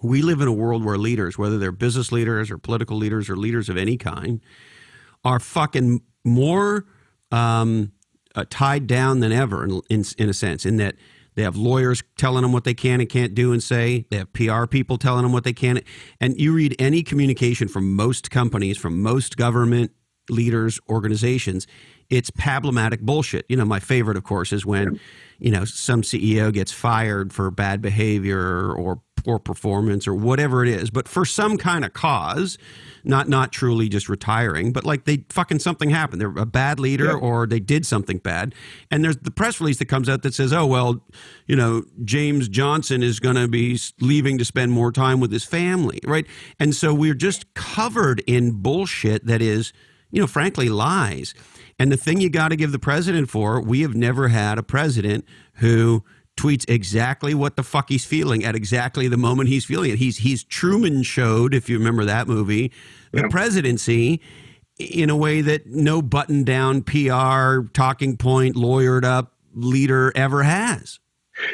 we live in a world where leaders, whether they're business leaders or political leaders or leaders of any kind, are fucking more tied down than ever in a sense, in that they have lawyers telling them what they can and can't do and say. They have PR people telling them what they can. And you read any communication from most companies, from most government leaders, organizations, it's problematic bullshit. You know, my favorite, of course, is when, you know, some CEO gets fired for bad behavior or poor performance or whatever it is, but for some kind of cause, not truly just retiring, but like they fucking something happened. They're a bad leader or they did something bad. And there's the press release that comes out that says, oh, well, you know, James Johnson is going to be leaving to spend more time with his family, right? And so we're just covered in bullshit that is, you know, frankly, lies. And the thing you got to give the president for, we have never had a president who tweets exactly what the fuck he's feeling at exactly the moment he's feeling it. He's Truman showed, if you remember that movie, the presidency in a way that no button down PR, talking point, lawyered up leader ever has.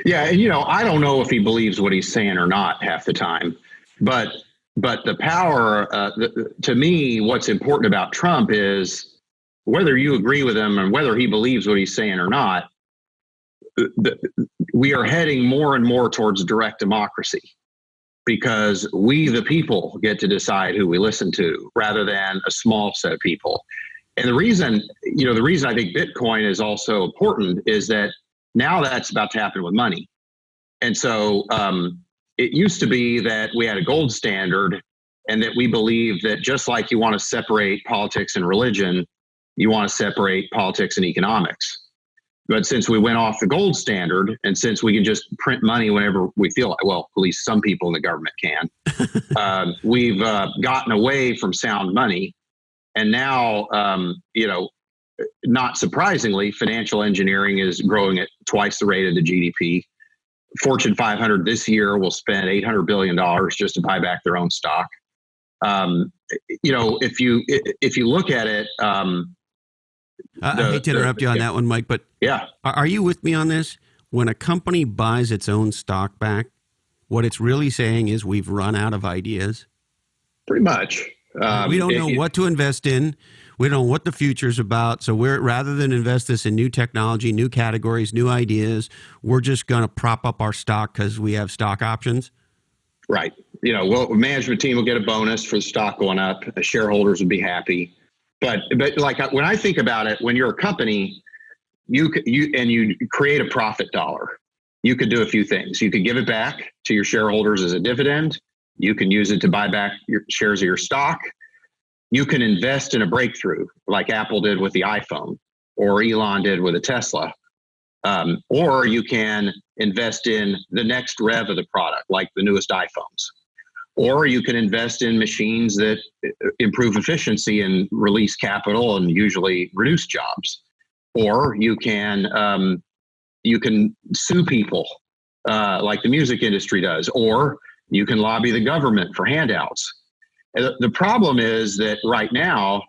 Yeah. And, you know, I don't know if he believes what he's saying or not half the time, but the power, to me, what's important about Trump is whether you agree with him and whether he believes what he's saying or not, we are heading more and more towards direct democracy because we, the people, get to decide who we listen to rather than a small set of people. And the reason I think Bitcoin is also important is that now that's about to happen with money. And so it used to be that we had a gold standard and that we believe that just like you want to separate politics and religion, you want to separate politics and economics. But since we went off the gold standard, and since we can just print money whenever we feel like, well, at least some people in the government can, we've gotten away from sound money. And now, not surprisingly, financial engineering is growing at twice the rate of the GDP. Fortune 500 this year will spend $800 billion just to buy back their own stock. If you look at it, I hate to interrupt you on that one, Mike, but yeah, are you with me on this? When a company buys its own stock back, what it's really saying is we've run out of ideas. Pretty much. We don't know what to invest in. We don't know what the future's about. So rather than invest this in new technology, new categories, new ideas, we're just going to prop up our stock because we have stock options. Right. Management team will get a bonus for the stock going up. The shareholders would be happy. But like when I think about it, when you're a company, you create a profit dollar, you could do a few things. You could give it back to your shareholders as a dividend. You can use it to buy back your shares of your stock. You can invest in a breakthrough like Apple did with the iPhone or Elon did with a Tesla. Or you can invest in the next rev of the product, like the newest iPhones. Or you can invest in machines that improve efficiency and release capital and usually reduce jobs. Or you can sue people like the music industry does. Or you can lobby the government for handouts. And the problem is that right now,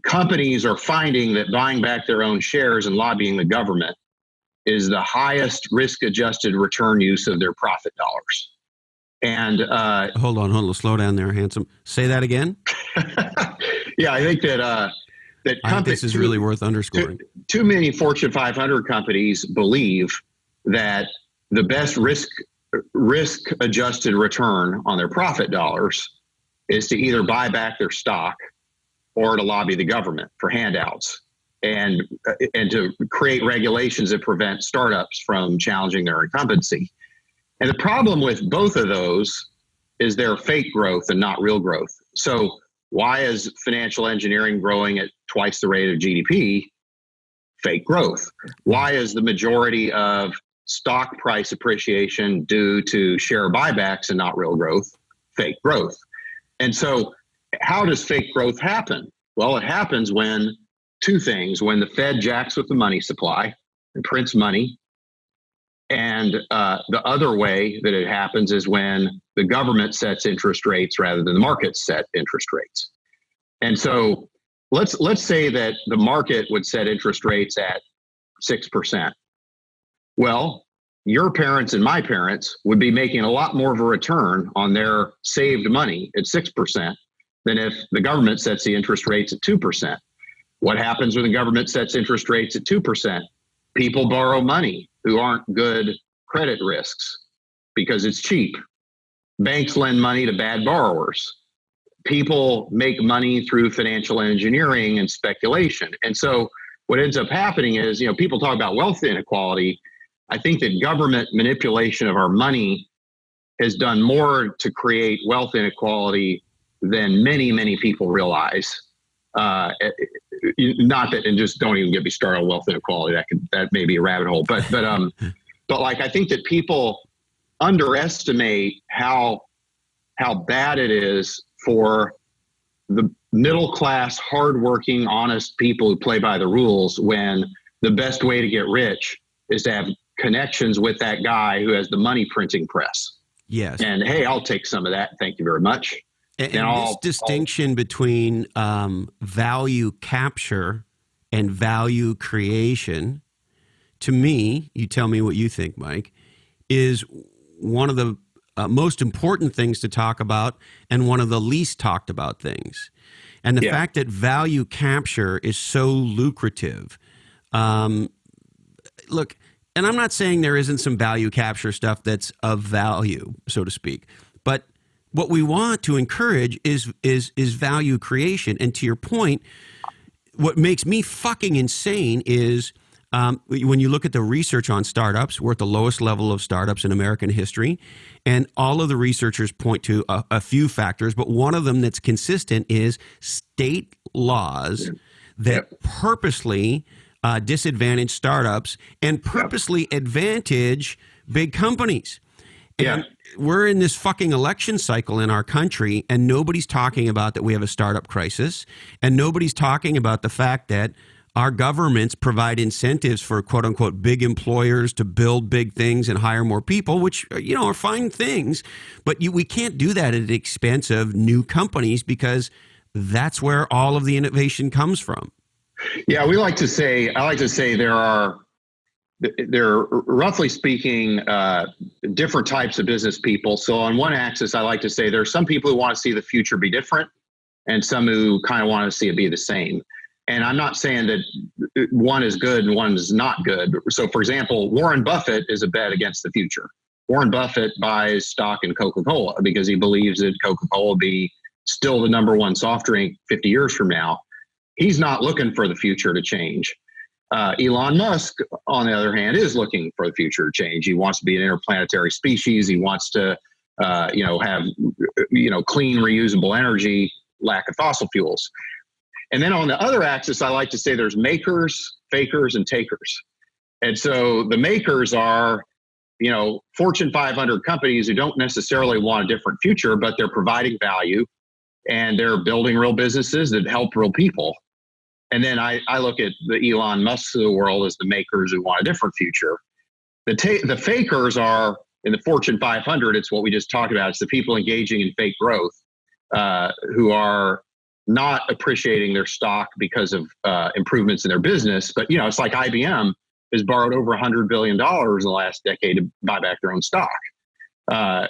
companies are finding that buying back their own shares and lobbying the government is the highest risk-adjusted return use of their profit dollars. And hold on, slow down there, handsome. Say that again. Yeah, I think that this is really worth underscoring. Too many Fortune 500 companies believe that the best risk-adjusted return on their profit dollars is to either buy back their stock or to lobby the government for handouts and to create regulations that prevent startups from challenging their incumbency. And the problem with both of those is they're fake growth and not real growth. So why is financial engineering growing at twice the rate of GDP? Fake growth. Why is the majority of stock price appreciation due to share buybacks and not real growth? Fake growth. And so how does fake growth happen? Well, it happens when two things: when the Fed jacks with the money supply and prints money, and the other way that it happens is when the government sets interest rates rather than the markets set interest rates. And so let's say that the market would set interest rates at 6%. Well, your parents and my parents would be making a lot more of a return on their saved money at 6% than if the government sets the interest rates at 2%. What happens when the government sets interest rates at 2%? People borrow money who aren't good credit risks because it's cheap. Banks lend money to bad borrowers. People make money through financial engineering and speculation. And so what ends up happening is, people talk about wealth inequality. I think that government manipulation of our money has done more to create wealth inequality than many, many people realize. Not that, and just don't even get me started on wealth inequality. That may be a rabbit hole. But like, I think that people underestimate how bad it is for the middle class, hardworking, honest people who play by the rules when the best way to get rich is to have connections with that guy who has the money printing press. Yes. And hey, I'll take some of that. Thank you very much. And this distinction between value capture and value creation, to me, you tell me what you think, Mike, is one of the most important things to talk about and one of the least talked about things. And the fact that value capture is so lucrative. Look, and I'm not saying there isn't some value capture stuff that's of value, so to speak, but what we want to encourage is value creation. And to your point, what makes me fucking insane is when you look at the research on startups, we're at the lowest level of startups in American history. And all of the researchers point to a few factors, but one of them that's consistent is state laws that purposely disadvantage startups and purposely advantage big companies. And we're in this fucking election cycle in our country, and nobody's talking about that we have a startup crisis, and nobody's talking about the fact that our governments provide incentives for quote unquote big employers to build big things and hire more people, which, you know, are fine things. But we can't do that at the expense of new companies, because that's where all of the innovation comes from. Yeah, I like to say there are roughly speaking different types of business people. So on one axis, I like to say there are some people who want to see the future be different, and some who kind of want to see it be the same. And I'm not saying that one is good and one is not good. So, for example, Warren Buffett is a bet against the future. Warren Buffett buys stock in Coca-Cola because he believes that Coca-Cola will be still the number one soft drink 50 years from now. He's not looking for the future to change. Elon Musk, on the other hand, is looking for the future to change. He wants to be an interplanetary species. He wants to, have, clean, reusable energy, lack of fossil fuels. And then on the other axis, I like to say there's makers, fakers, and takers. And so the makers are, Fortune 500 companies who don't necessarily want a different future, but they're providing value and they're building real businesses that help real people. And then I look at the Elon Musk of the world as the makers who want a different future. The fakers are in the Fortune 500. It's what we just talked about. It's the people engaging in fake growth who are not appreciating their stock because of improvements in their business. But, it's like IBM has borrowed over $100 billion in the last decade to buy back their own stock. And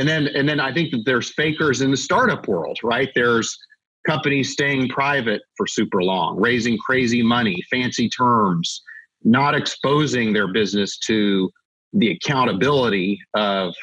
then I think that there's fakers in the startup world, right? There's companies staying private for super long, raising crazy money, fancy terms, not exposing their business to the accountability of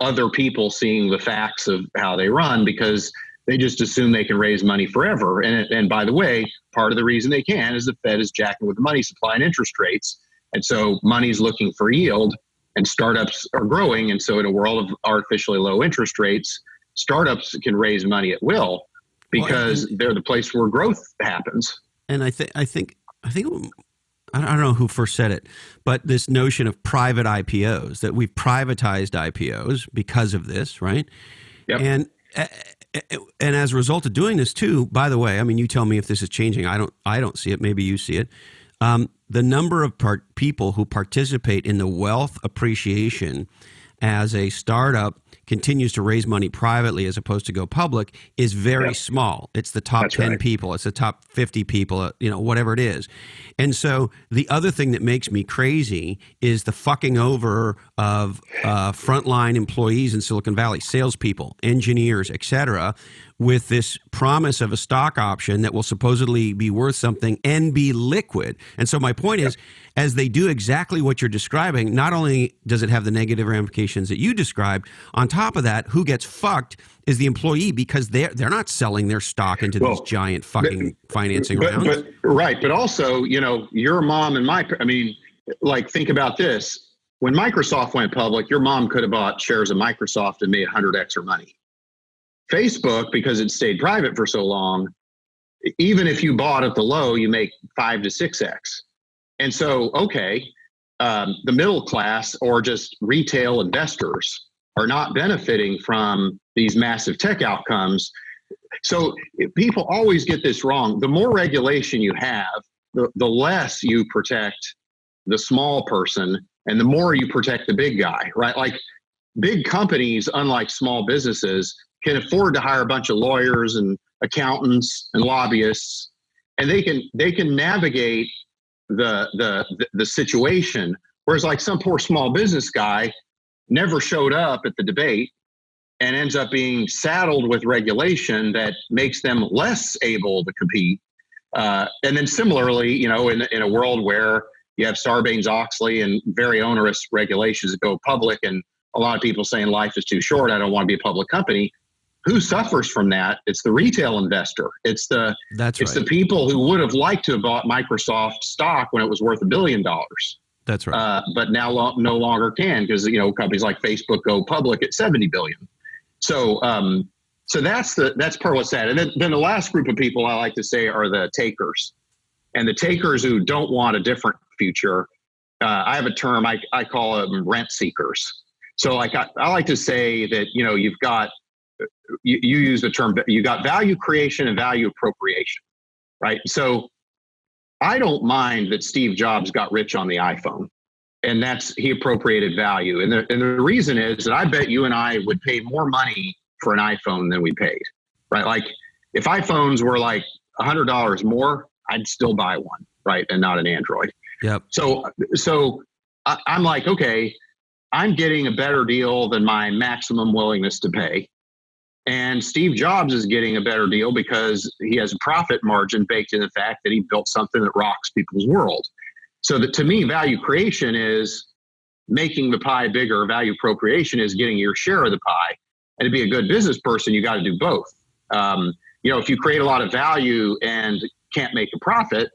other people seeing the facts of how they run, because they just assume they can raise money forever. And by the way, part of the reason they can is the Fed is jacking with the money supply and interest rates. And so money's looking for yield, and startups are growing. And so in a world of artificially low interest rates, startups can raise money at will because they're the place where growth happens. And I think I don't know who first said it, but this notion of private IPOs, that we've privatized IPOs because of this, right? Yep. And as a result of doing this too, by the way, I mean, you tell me if this is changing. I don't see it. Maybe you see it. The number of people who participate in the wealth appreciation as a startup continues to raise money privately as opposed to go public is very small. It's the top 10 people. It's the top 50 people, whatever it is. And so the other thing that makes me crazy is the fucking over of frontline employees in Silicon Valley, salespeople, engineers, et cetera, with this promise of a stock option that will supposedly be worth something and be liquid. And so my point is, as they do exactly what you're describing, not only does it have the negative ramifications that you described, on top of that, who gets fucked is the employee, because they're not selling their stock into these giant fucking financing rounds. But also, your mom and think about this. When Microsoft went public, your mom could have bought shares of Microsoft and made 100x her money. Facebook, because it stayed private for so long, even if you bought at the low, you make 5 to 6x. And so, the middle class or just retail investors are not benefiting from these massive tech outcomes. So people always get this wrong. The more regulation you have, the less you protect the small person and the more you protect the big guy, right? Like big companies, unlike small businesses, can afford to hire a bunch of lawyers and accountants and lobbyists, and they can navigate the situation. Whereas like some poor small business guy never showed up at the debate and ends up being saddled with regulation that makes them less able to compete. And then similarly, in a world where you have Sarbanes-Oxley and very onerous regulations that go public, and a lot of people saying life is too short, I don't want to be a public company. who suffers from that? It's the retail investor. It's the people who would have liked to have bought Microsoft stock when it was worth $1 billion. That's right. But now no longer can, because companies like Facebook go public at 70 billion. So that's part of what's sad. And then the last group of people I like to say are the takers, and the takers who don't want a different future. I have a term I call them rent seekers. So like I like to say that you've got you use the term, you got value creation and value appropriation, right? So I don't mind that Steve Jobs got rich on the iPhone, and he appropriated value. And the reason is that I bet you and I would pay more money for an iPhone than we paid, right? Like if iPhones were like $100 more, I'd still buy one, right? And not an Android. Yep. So I'm like, okay, I'm getting a better deal than my maximum willingness to pay. And Steve Jobs is getting a better deal because he has a profit margin baked in the fact that he built something that rocks people's world. So that, to me, value creation is making the pie bigger. Value appropriation is getting your share of the pie. And to be a good business person, you got to do both. If you create a lot of value and can't make a profit,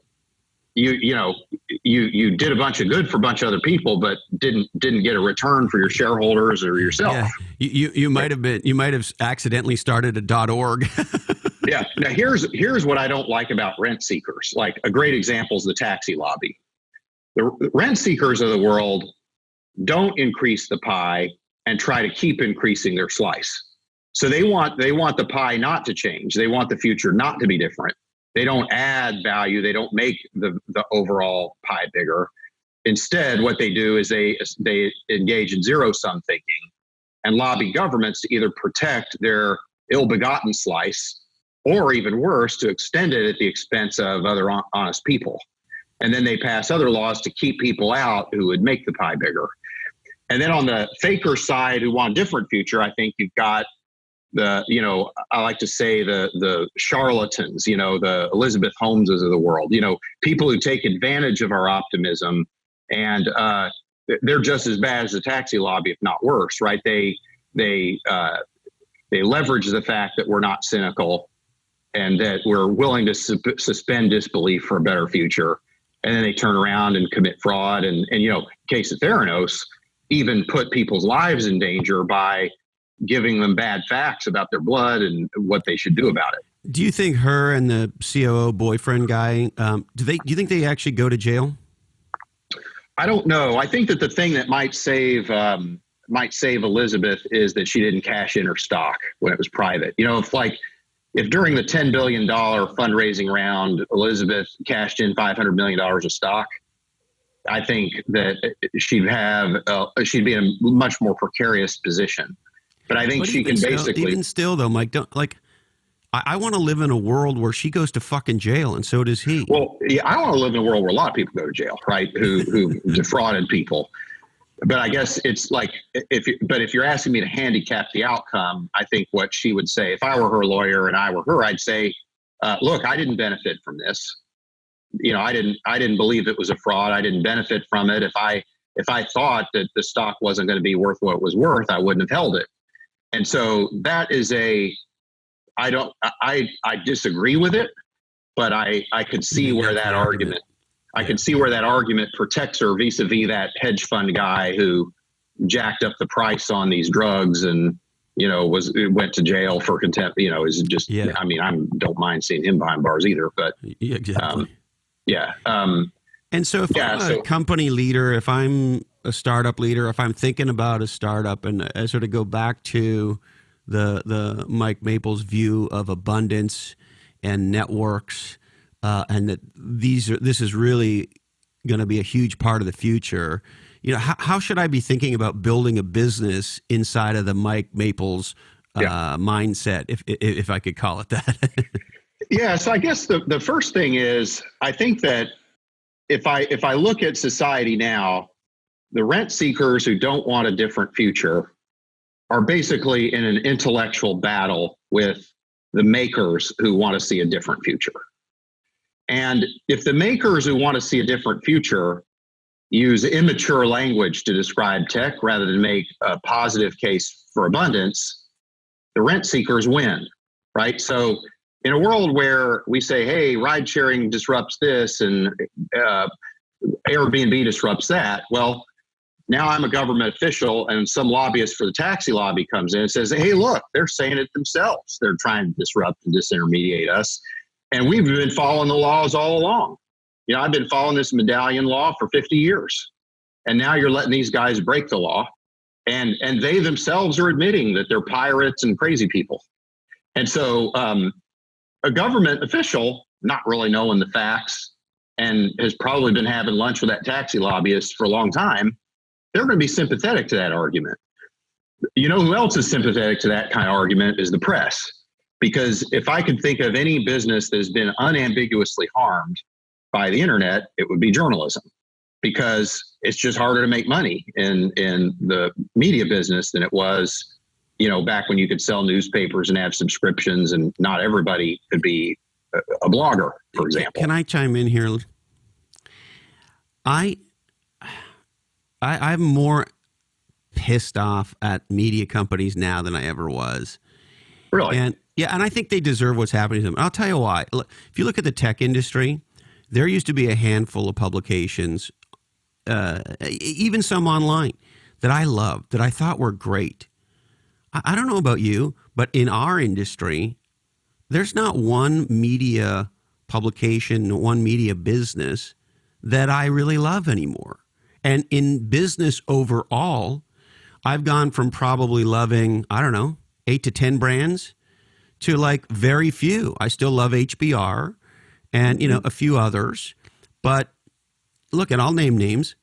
you did a bunch of good for a bunch of other people, but didn't get a return for your shareholders or yourself. Yeah. You might have accidentally started a .org. Yeah. Now here's what I don't like about rent seekers. Like a great example is the taxi lobby. The rent seekers of the world don't increase the pie and try to keep increasing their slice. So they want the pie not to change. They want the future not to be different. They don't add value. They don't make the overall pie bigger. Instead, what they do is they engage in zero-sum thinking and lobby governments to either protect their ill-begotten slice, or even worse, to extend it at the expense of other honest people. And then they pass other laws to keep people out who would make the pie bigger. And then on the faker side who want a different future, I think you've got I like to say the charlatans, the Elizabeth Holmeses of the world, people who take advantage of our optimism, and they're just as bad as the taxi lobby, if not worse, right? They leverage the fact that we're not cynical and that we're willing to suspend disbelief for a better future. And then they turn around and commit fraud and case of Theranos, even put people's lives in danger by giving them bad facts about their blood and what they should do about it. Do you think her and the COO boyfriend guy, do you think they actually go to jail? I don't know. I think that the thing that might save Elizabeth is that she didn't cash in her stock when it was private. If during the $10 billion fundraising round, Elizabeth cashed in $500 million of stock, I think that she'd be in a much more precarious position. But I think she can basically. Even still, though, Mike, I want to live in a world where she goes to fucking jail, and so does he. Well, yeah, I want to live in a world where a lot of people go to jail, right? Who defrauded people. But I guess it's like if you're asking me to handicap the outcome, I think what she would say, if I were her lawyer and I were her, I'd say, look, I didn't benefit from this. I didn't believe it was a fraud. I didn't benefit from it. If I thought that the stock wasn't going to be worth what it was worth, I wouldn't have held it. And so that is I disagree with it, but I could see where that argument. I can see where that argument protects her vis-a-vis that hedge fund guy who jacked up the price on these drugs and, went to jail for contempt, is just, I mean, I don't mind seeing him behind bars either, but exactly. And so if I'm a company leader, if I'm a startup leader, if I'm thinking about a startup, and I sort of go back to the Mike Maples view of abundance and networks, and that this is really going to be a huge part of the future. How should I be thinking about building a business inside of the Mike Maples mindset, if I could call it that? Yeah. So I guess the first thing is, I think that if I look at society now, the rent seekers who don't want a different future are basically in an intellectual battle with the makers who want to see a different future. And if the makers who want to see a different future use immature language to describe tech rather than make a positive case for abundance, the rent seekers win, right? So in a world where we say, hey, ride sharing disrupts this and Airbnb disrupts that, well, now I'm a government official and some lobbyist for the taxi lobby comes in and says, hey, look, they're saying it themselves. They're trying to disrupt and disintermediate us. And we've been following the laws all along. You know, I've been following this medallion law for 50 years. And now you're letting these guys break the law. And they themselves are admitting that they're pirates and crazy people. And so a government official, not really knowing the facts, and has probably been having lunch with that taxi lobbyist for a long time, they're going to be sympathetic to that argument. You know who else is sympathetic to that kind of argument is the press. Because if I could think of any business that has been unambiguously harmed by the internet, it would be journalism. Because it's just harder to make money in the media business than it was, you know, back when you could sell newspapers and have subscriptions and not everybody could be a blogger, for example. Can I chime in here? I'm more pissed off at media companies now than I ever was. Really? And I think they deserve what's happening to them. I'll tell you why. Look, if you look at the tech industry, there used to be a handful of publications, even some online, that I loved, that I thought were great. I don't know about you, but in our industry, there's not one media publication, one media business that I really love anymore. And in business overall, I've gone from probably loving, 8 to 10 brands to like very few. I still love HBR and, a few others. But look, and I'll name names.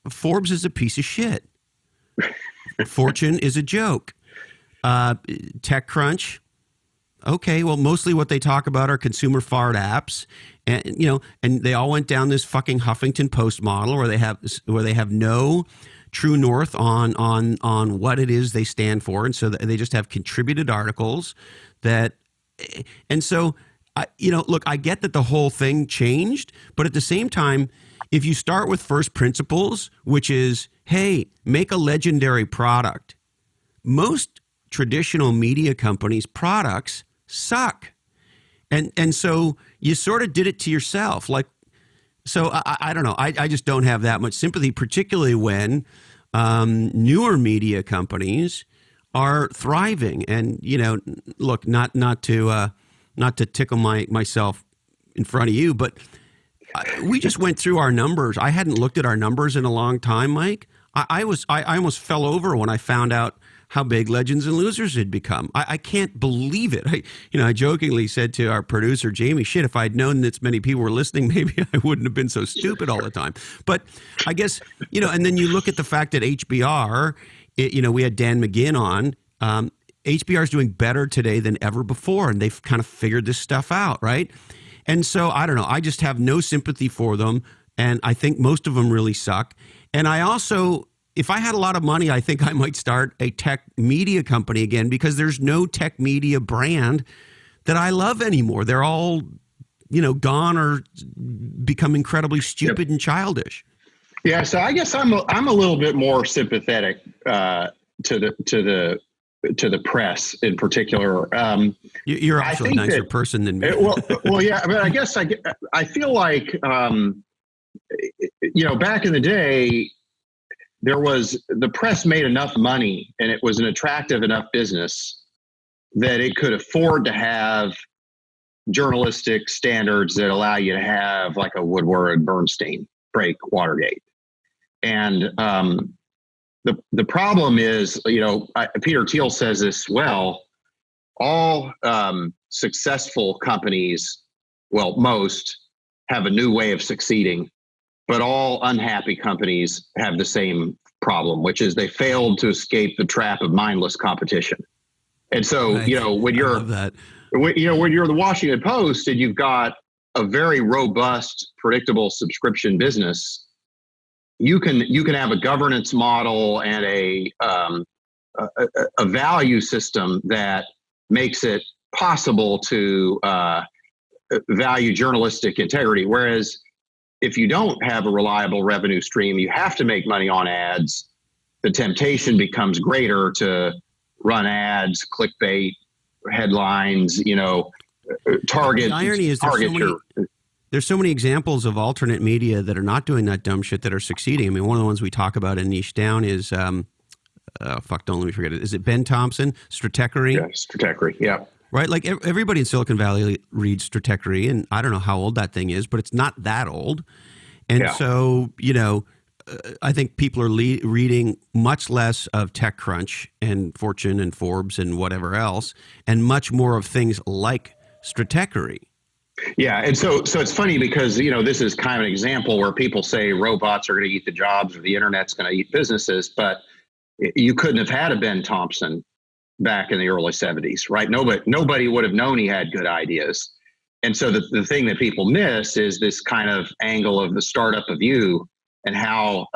Forbes is a piece of shit. Fortune is a joke. TechCrunch. Okay, well, mostly what they talk about are consumer fart apps, and and they all went down this fucking Huffington Post model where they have no true north on what it is they stand for, and so they just have contributed articles and so look, I get that the whole thing changed, but at the same time, if you start with first principles, which is, hey, make a legendary product, most traditional media companies' products suck. And so you sort of did it to yourself. Like, so I don't know. I just don't have that much sympathy, particularly when newer media companies are thriving. And, look, not to tickle myself in front of you, but we just went through our numbers. I hadn't looked at our numbers in a long time, Mike. I almost fell over when I found out how big Legends and Losers had become. I can't believe it. I jokingly said to our producer, Jamie, shit, if I'd known that many people were listening, maybe I wouldn't have been so stupid all the time. But I guess, and then you look at the fact that HBR, we had Dan McGinn on. HBR is doing better today than ever before, and they've kind of figured this stuff out, right? And so, I don't know. I just have no sympathy for them, and I think most of them really suck. And I also, if I had a lot of money, I think I might start a tech media company again, because there's no tech media brand that I love anymore. They're all, gone or become incredibly stupid and childish. Yeah, so I guess I'm a little bit more sympathetic to the press in particular. You're also a nicer person than me. well, yeah, but I guess I feel like back in the day, the press made enough money and it was an attractive enough business that it could afford to have journalistic standards that allow you to have like a Woodward Bernstein break Watergate. And the problem is, Peter Thiel says this well, all successful companies, well, most have a new way of succeeding, but all unhappy companies have the same problem, which is they failed to escape the trap of mindless competition. And so, right. When you're the Washington Post and you've got a very robust, predictable subscription business, you can have a governance model and a value system that makes it possible to value journalistic integrity. Whereas if you don't have a reliable revenue stream, you have to make money on ads. The temptation becomes greater to run ads, clickbait, headlines, target. The irony is there's so many examples of alternate media that are not doing that dumb shit that are succeeding. I mean, one of the ones we talk about in Niche Down is, don't let me forget it. Is it Ben Thompson, Stratechery? Yeah, Stratechery, yeah. Right? Like everybody in Silicon Valley reads Stratechery, and I don't know how old that thing is, but it's not that old. And so, I think people are reading much less of TechCrunch and Fortune and Forbes and whatever else, and much more of things like Stratechery. Yeah, and so it's funny because this is kind of an example where people say robots are going to eat the jobs or the internet's going to eat businesses, but you couldn't have had a Ben Thompson back in the early 70s, right? Nobody would have known he had good ideas. And so the thing that people miss is this kind of angle of the startup of you, and how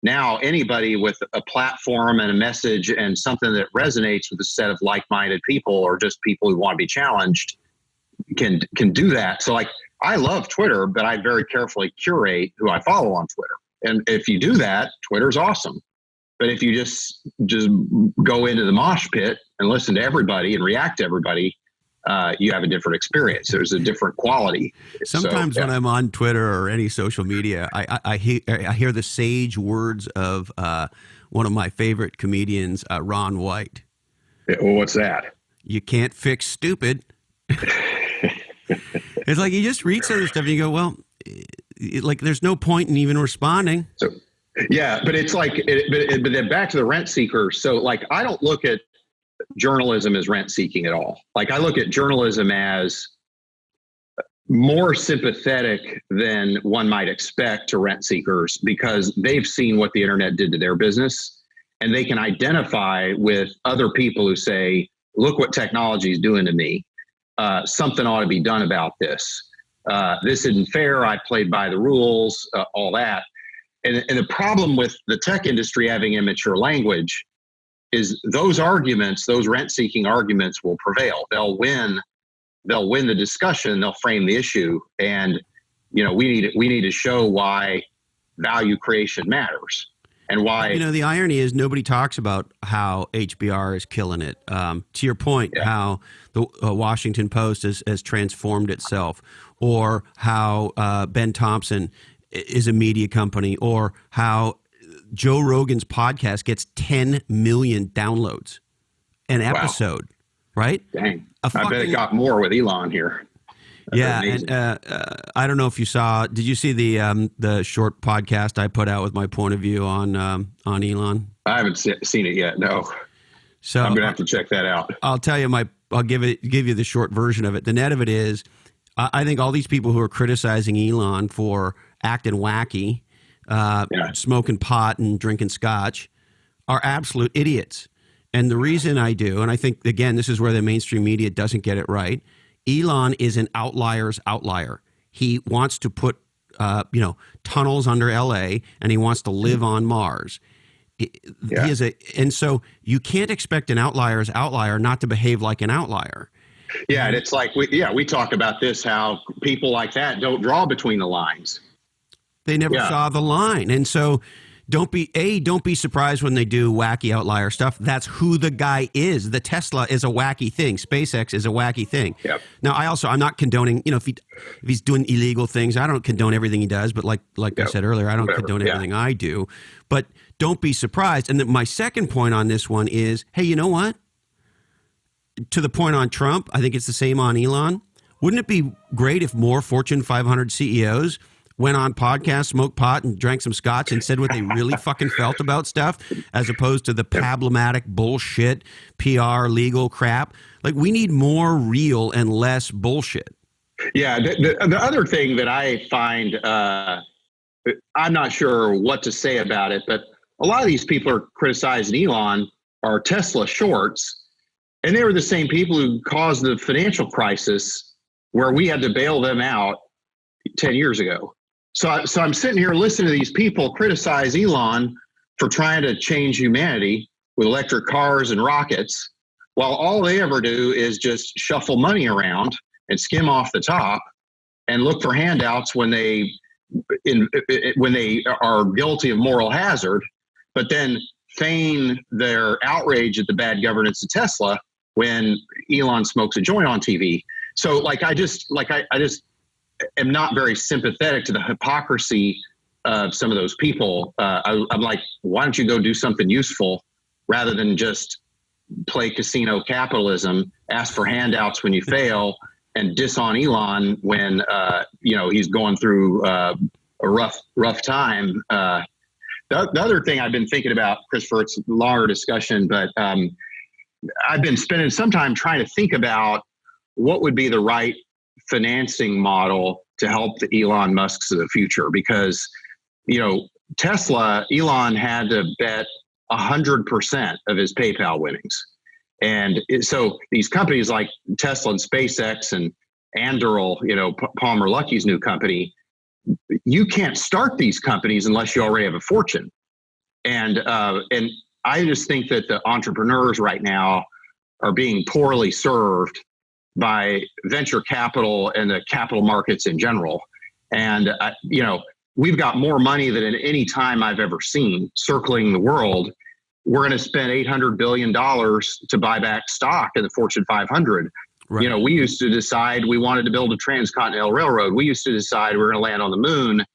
now anybody with a platform and a message and something that resonates with a set of like-minded people, or just people who want to be challenged, can do that. So like, I love Twitter, but I very carefully curate who I follow on Twitter. And if you do that, Twitter's awesome. But if you just go into the mosh pit and listen to everybody and react to everybody, you have a different experience. There's a different quality. Sometimes when I'm on Twitter or any social media, I hear the sage words of one of my favorite comedians, Ron White. Well, what's that? You can't fix stupid. It's like you just read some of the stuff and you go, well, like there's no point in even responding. So, yeah, but it's like, but then back to the rent seeker. So like, I don't look at journalism as rent seeking at all. Like I look at journalism as more sympathetic than one might expect to rent seekers, because they've seen what the internet did to their business, and they can identify with other people who say, look what technology is doing to me. Something ought to be done about this. This isn't fair. I played by the rules, all that. And the problem with the tech industry having immature language is those arguments, those rent-seeking arguments, will prevail. They'll win the discussion. They'll frame the issue, and we need to show why value creation matters, and why. The irony is nobody talks about how HBR is killing it. To your point, how the Washington Post has transformed itself, or how Ben Thompson is a media company, or how Joe Rogan's podcast gets 10 million downloads an episode, right? Dang. I bet it got more with Elon here. That's and I don't know if you saw. Did you see the short podcast I put out with my point of view on Elon? I haven't seen it yet. No. So I'm gonna have to check that out. I'll tell you I'll give you the short version of it. The net of it is, I think all these people who are criticizing Elon for acting wacky, smoking pot and drinking scotch, are absolute idiots. And the reason I do, and I think, again, this is where the mainstream media doesn't get it right, Elon is an outlier's outlier. He wants to put, tunnels under L.A., and he wants to live on Mars. And so you can't expect an outlier's outlier not to behave like an outlier. Yeah, and it's like, we talk about this, how people like that don't draw between the lines. They never saw the line. And so don't be surprised when they do wacky outlier stuff. That's who the guy is. The Tesla is a wacky thing. SpaceX is a wacky thing. Yep. Now, I'm not condoning, if he's doing illegal things, I don't condone everything he does. But like I said earlier, I don't condone everything I do. But don't be surprised. And then my second point on this one is, hey, you know what? To the point on Trump, I think it's the same on Elon. Wouldn't it be great if more Fortune 500 CEOs went on podcasts, smoked pot, and drank some scotch and said what they really fucking felt about stuff, as opposed to the problematic bullshit, PR, legal crap? Like, we need more real and less bullshit. Yeah. The other thing that I find, I'm not sure what to say about it, but a lot of these people are criticizing Elon are Tesla shorts, and they were the same people who caused the financial crisis where we had to bail them out 10 years ago. So I'm sitting here listening to these people criticize Elon for trying to change humanity with electric cars and rockets, while all they ever do is just shuffle money around and skim off the top and look for handouts when they are guilty of moral hazard, but then feign their outrage at the bad governance of Tesla when Elon smokes a joint on TV. So like, I just am not very sympathetic to the hypocrisy of some of those people. I'm like, why don't you go do something useful rather than just play casino capitalism, ask for handouts when you fail, and diss on Elon when he's going through a rough time. The other thing I've been thinking about, Christopher, it's a longer discussion, but I've been spending some time trying to think about what would be the right financing model to help the Elon Musks of the future. Because, Tesla, Elon had to bet 100% of his PayPal winnings. And so these companies like Tesla and SpaceX and Anduril, Palmer Luckey's new company, you can't start these companies unless you already have a fortune. And I just think that the entrepreneurs right now are being poorly served by venture capital and the capital markets in general. And, we've got more money than at any time I've ever seen circling the world. We're going to spend $800 billion to buy back stock in the Fortune 500. Right. We used to decide we wanted to build a transcontinental railroad. We used to decide we're going to land on the moon.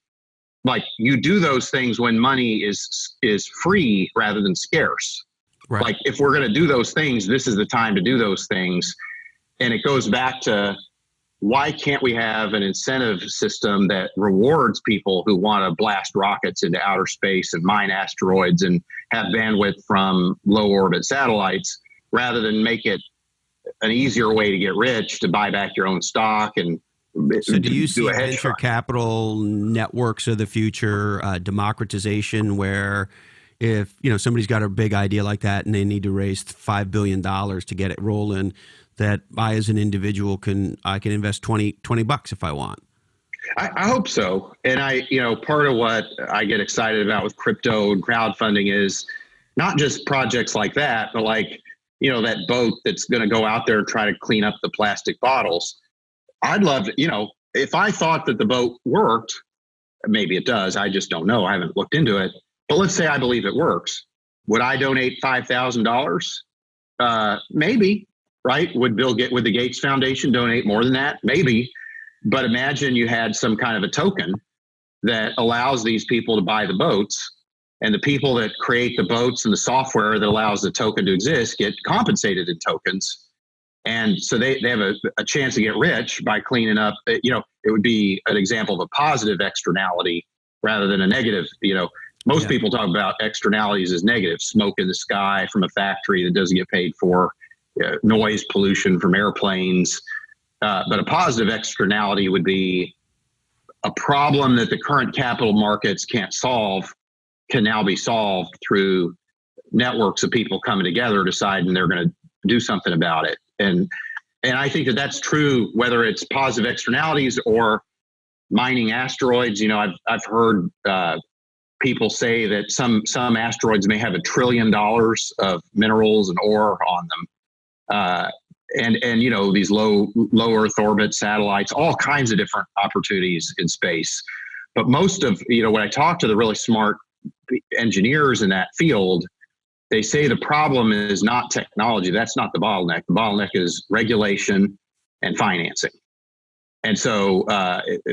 Like, you do those things when money is free rather than scarce. Right. Like, if we're going to do those things, this is the time to do those things. And it goes back to, why can't we have an incentive system that rewards people who want to blast rockets into outer space and mine asteroids and have bandwidth from low orbit satellites, rather than make it an easier way to get rich, to buy back your own stock? And so do you see venture capital networks of the future, democratization, where if somebody's got a big idea like that and they need to raise $5 billion to get it rolling, that I as an individual I can invest $20 if I want? I hope so. And part of what I get excited about with crypto and crowdfunding is not just projects like that, but like, that boat that's going to go out there and try to clean up the plastic bottles. I'd love to, if I thought that the boat worked, maybe it does, I just don't know. I haven't looked into it. But let's say I believe it works. Would I donate $5,000? Maybe. Right? Would the Gates Foundation donate more than that? Maybe. But imagine you had some kind of a token that allows these people to buy the boats, and the people that create the boats and the software that allows the token to exist get compensated in tokens. And so they have a chance to get rich by cleaning up. It would be an example of a positive externality rather than a negative. Most people talk about externalities as negative: smoke in the sky from a factory that doesn't get paid for, noise pollution from airplanes. But a positive externality would be a problem that the current capital markets can't solve can now be solved through networks of people coming together, deciding they're going to do something about it. And I think that that's true, whether it's positive externalities or mining asteroids. I've heard people say that some asteroids may have $1 trillion of minerals and ore on them. And these low Earth orbit satellites, all kinds of different opportunities in space. But most of, when I talk to the really smart engineers in that field, they say the problem is not technology. That's not the bottleneck. The bottleneck is regulation and financing. And so,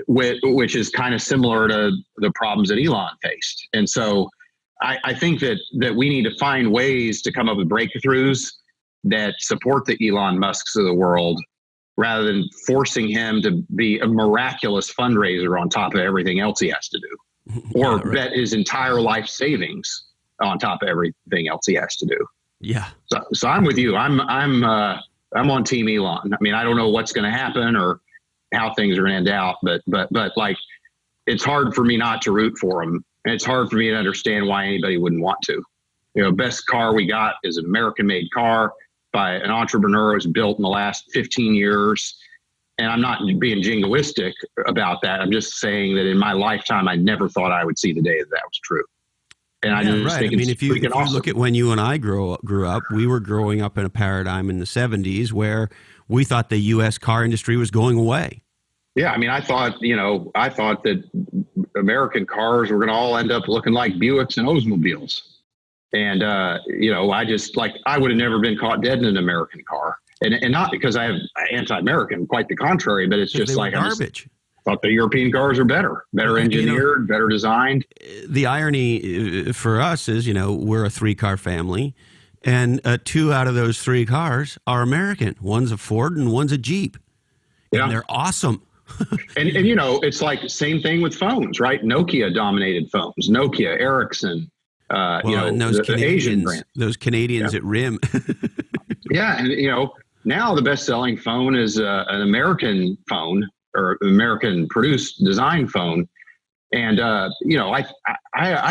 which is kind of similar to the problems that Elon faced. And so I think that we need to find ways to come up with breakthroughs that support the Elon Musks of the world, rather than forcing him to be a miraculous fundraiser on top of everything else he has to do, or bet his entire life savings on top of everything else he has to do. Yeah. So I'm with you. I'm on Team Elon. I mean, I don't know what's going to happen or how things are going to end out, but like, it's hard for me not to root for him, and it's hard for me to understand why anybody wouldn't want to. Best car we got is an American-made car by an entrepreneur who was built in the last 15 years. And I'm not being jingoistic about that. I'm just saying that in my lifetime, I never thought I would see the day that was true. And I just think if you awesome. Look at when you and I grew up, we were growing up in a paradigm in the 70s where we thought the U.S. car industry was going away. Yeah, I mean, I thought that American cars were going to all end up looking like Buicks and Oldsmobiles. And, I would have never been caught dead in an American car. And not because I have anti-American, quite the contrary, but it's just like garbage. I thought the European cars are better engineered, better designed. The irony for us is, we're a 3-car family, and 2 out of those 3 cars are American. One's a Ford and one's a Jeep. And they're awesome. and it's like same thing with phones, right? Nokia dominated phones. Nokia, Ericsson, and those Asian brands. Those Canadians at RIM. Yeah, and now the best-selling phone is an American phone or American-produced design phone, and I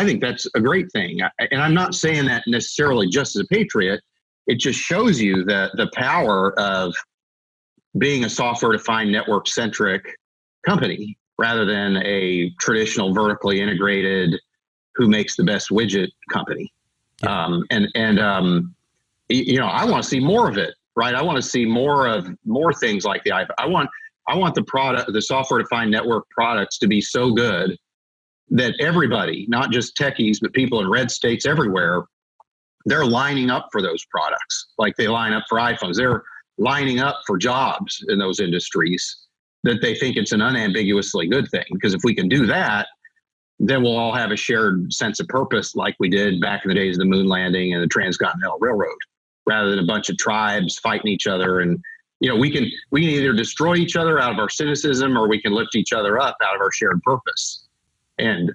think that's a great thing. And I'm not saying that necessarily just as a patriot. It just shows you the power of being a software-defined, network-centric company rather than a traditional vertically integrated who makes the best widget company. Yeah. I want to see more of it, right? I want to see more things like the iPhone. I want the software-defined network products to be so good that everybody, not just techies, but people in red states everywhere, they're lining up for those products. Like they line up for iPhones. They're lining up for jobs in those industries that they think it's an unambiguously good thing. Because if we can do that, then we'll all have a shared sense of purpose like we did back in the days of the moon landing and the Transcontinental Railroad, rather than a bunch of tribes fighting each other. And, we can either destroy each other out of our cynicism, or we can lift each other up out of our shared purpose. And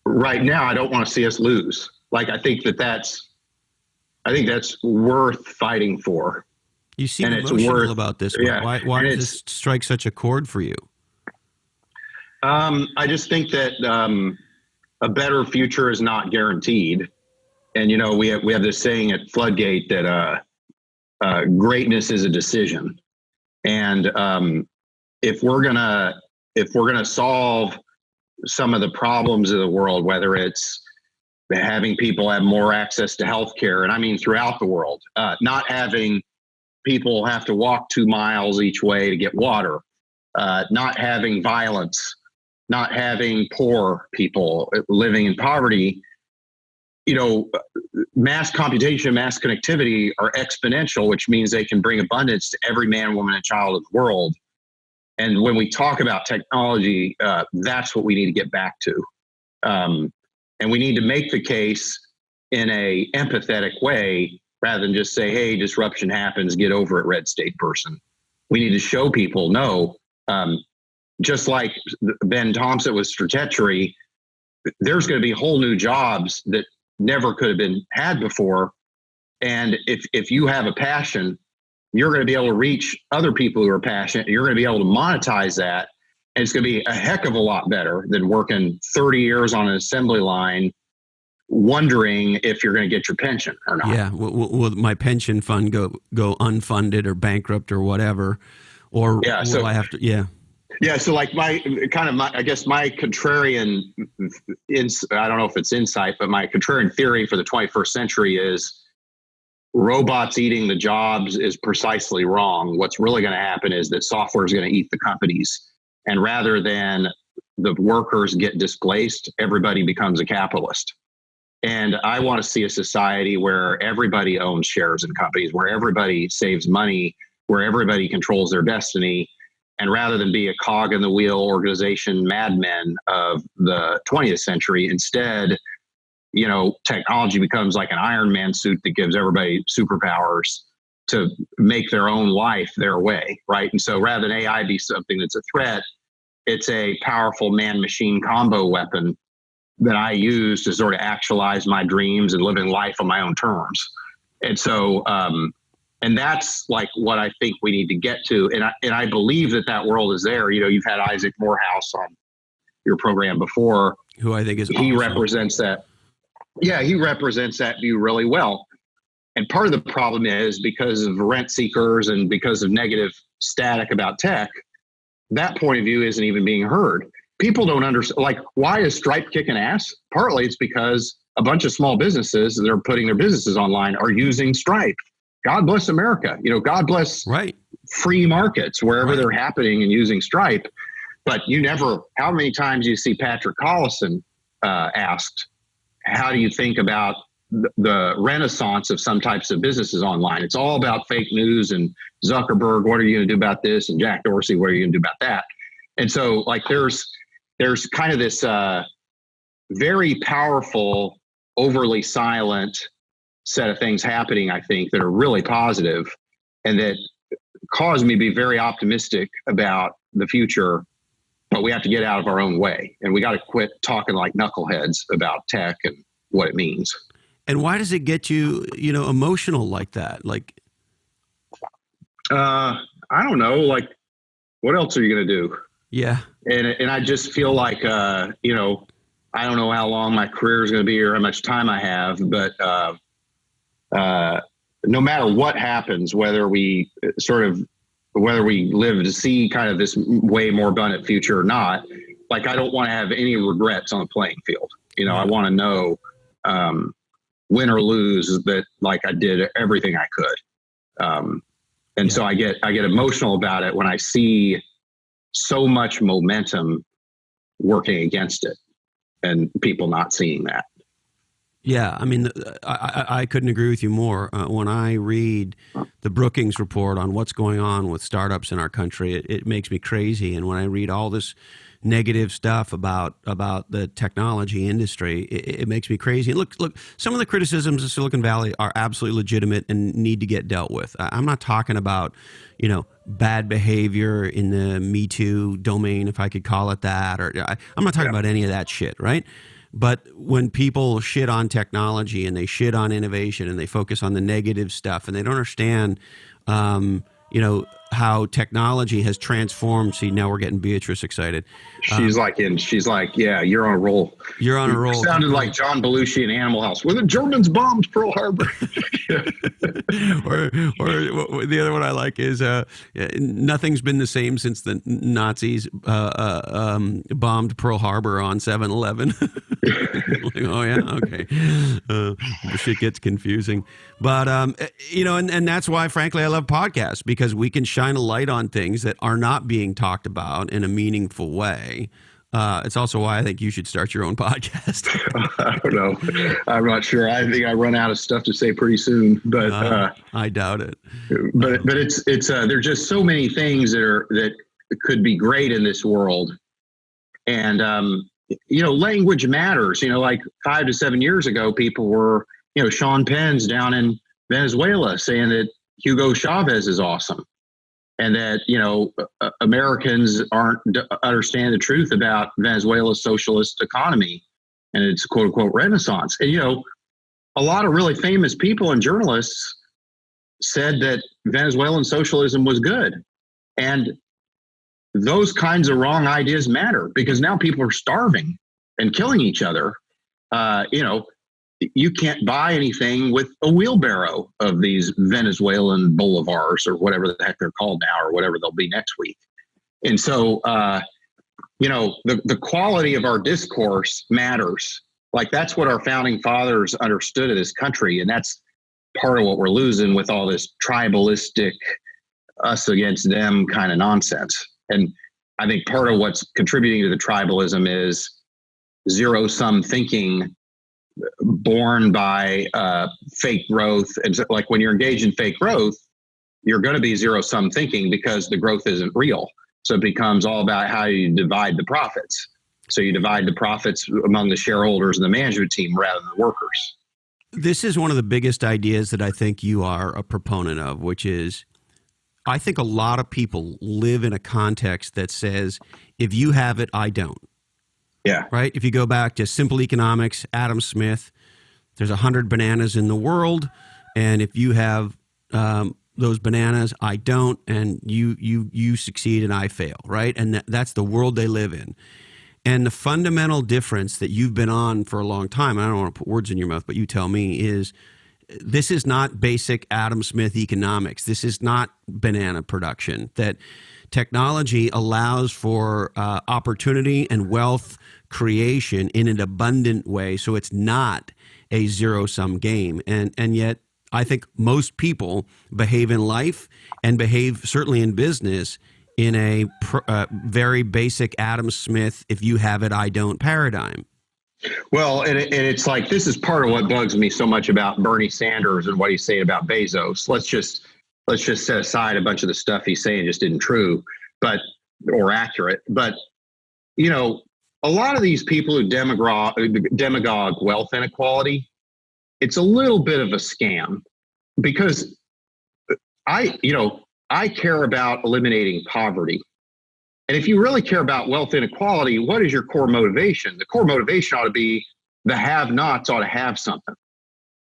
right now, I don't want to see us lose. Like, I think that's worth fighting for. You seem emotional about this. Yeah, why does this strike such a chord for you? I just think that a better future is not guaranteed. And, we have this saying at Floodgate that greatness is a decision. And if we're gonna solve some of the problems of the world, whether it's having people have more access to healthcare, and I mean throughout the world, not having people have to walk 2 miles each way to get water, not having violence, not having poor people living in poverty, mass computation, mass connectivity are exponential, which means they can bring abundance to every man, woman, and child of the world. And when we talk about technology, that's what we need to get back to. And we need to make the case in a empathetic way rather than just say, hey, disruption happens, get over it, red state person. We need to show people, no, just like Ben Thompson with Stratechery, there's going to be whole new jobs that never could have been had before. And if you have a passion, you're going to be able to reach other people who are passionate. You're going to be able to monetize that. And it's going to be a heck of a lot better than working 30 years on an assembly line, wondering if you're going to get your pension or not. Yeah. Will my pension fund go unfunded or bankrupt or whatever? Or will I have to? Yeah. Yeah. So like my contrarian, I don't know if it's insight, but my contrarian theory for the 21st century is robots eating the jobs is precisely wrong. What's really going to happen is that software is going to eat the companies. And rather than the workers get displaced, everybody becomes a capitalist. And I want to see a society where everybody owns shares in companies, where everybody saves money, where everybody controls their destiny. And rather than be a cog in the wheel organization madmen of the 20th century, instead, technology becomes like an Iron Man suit that gives everybody superpowers to make their own life their way, right? And so rather than AI be something that's a threat, it's a powerful man-machine combo weapon that I use to sort of actualize my dreams and living life on my own terms. And so, and that's like what I think we need to get to. And I believe that world is there. You've had Isaac Morehouse on your program before. Who I think is he awesome. represents that. Yeah, he represents that view really well. And part of the problem is because of rent seekers and because of negative static about tech, that point of view isn't even being heard. People don't understand, like, why is Stripe kicking ass? Partly it's because a bunch of small businesses that are putting their businesses online are using Stripe. God bless America. God bless free markets wherever they're happening and using Stripe. But how many times you see Patrick Collison asked, how do you think about the renaissance of some types of businesses online? It's all about fake news and Zuckerberg, what are you going to do about this? And Jack Dorsey, what are you going to do about that? And so like there's kind of this very powerful, overly silent set of things happening, I think, that are really positive and that cause me to be very optimistic about the future. But we have to get out of our own way, and we got to quit talking like knuckleheads about tech and what it means. And why does it get you, emotional like that? Like, I don't know. Like, what else are you going to do? Yeah. And I just feel like, I don't know how long my career is going to be or how much time I have, but no matter what happens, whether we live to see kind of this way more abundant future or not, like, I don't want to have any regrets on the playing field. I want to know, win or lose, that like I did everything I could. So I get emotional about it when I see so much momentum working against it and people not seeing that. Yeah, I mean, I couldn't agree with you more. When I read the Brookings report on what's going on with startups in our country, it makes me crazy. And when I read all this negative stuff about the technology industry, it makes me crazy. And look, some of the criticisms of Silicon Valley are absolutely legitimate and need to get dealt with. I'm not talking about, bad behavior in the Me Too domain, if I could call it that, or I'm not talking about any of that shit, right? But when people shit on technology and they shit on innovation and they focus on the negative stuff and they don't understand, how technology has transformed. See, now we're getting Beatrice excited. She's like, yeah, you're on a roll. You're on a roll. You sounded like John Belushi in Animal House. When the Germans bombed Pearl Harbor. or the other one I like is nothing's been the same since the Nazis bombed Pearl Harbor on 7-Eleven. Like, oh yeah, okay. The shit gets confusing, but and that's why, frankly, I love podcasts, because we can shine a light on things that are not being talked about in a meaningful way. It's also why I think you should start your own podcast. I don't know. I'm not sure. I think I run out of stuff to say pretty soon, but I doubt it. But it's there's just so many things that could be great in this world, and language matters. Like 5 to 7 years ago, people were, Sean Penn's down in Venezuela saying that Hugo Chavez is awesome, and that Americans understand the truth about Venezuela's socialist economy and its quote unquote renaissance. And a lot of really famous people and journalists said that Venezuelan socialism was good, and those kinds of wrong ideas matter, because now people are starving and killing each other. You can't buy anything with a wheelbarrow of these Venezuelan bolivars or whatever the heck they're called now, or whatever they'll be next week. And so, the quality of our discourse matters. Like, that's what our founding fathers understood of this country. And that's part of what we're losing with all this tribalistic, us against them kind of nonsense. And I think part of what's contributing to the tribalism is zero-sum thinking born by fake growth. And so, like, when you're engaged in fake growth, you're going to be zero-sum thinking because the growth isn't real. So it becomes all about how you divide the profits. So you divide the profits among the shareholders and the management team rather than the workers. This is one of the biggest ideas that I think you are a proponent of, which is, I think a lot of people live in a context that says, if you have it, I don't. Yeah. Right? If you go back to simple economics, Adam Smith, there's 100 bananas in the world, and if you have those bananas, I don't, and you succeed and I fail, right? And that's the world they live in. And the fundamental difference that you've been on for a long time, and I don't want to put words in your mouth, but you tell me, is this is not basic Adam Smith economics. This is not banana production. That technology allows for opportunity and wealth creation in an abundant way. So it's not a zero-sum game. And yet I think most people behave in life and behave certainly in business in a very basic Adam Smith, if you have it, I don't paradigm. Well, and it's like, this is part of what bugs me so much about Bernie Sanders and what he's saying about Bezos. Let's just set aside a bunch of the stuff he's saying just isn't true, or accurate. But, you know, a lot of these people who demagogue wealth inequality, it's a little bit of a scam, because I care about eliminating poverty. And if you really care about wealth inequality, what is your core motivation? The core motivation ought to be the have-nots ought to have something,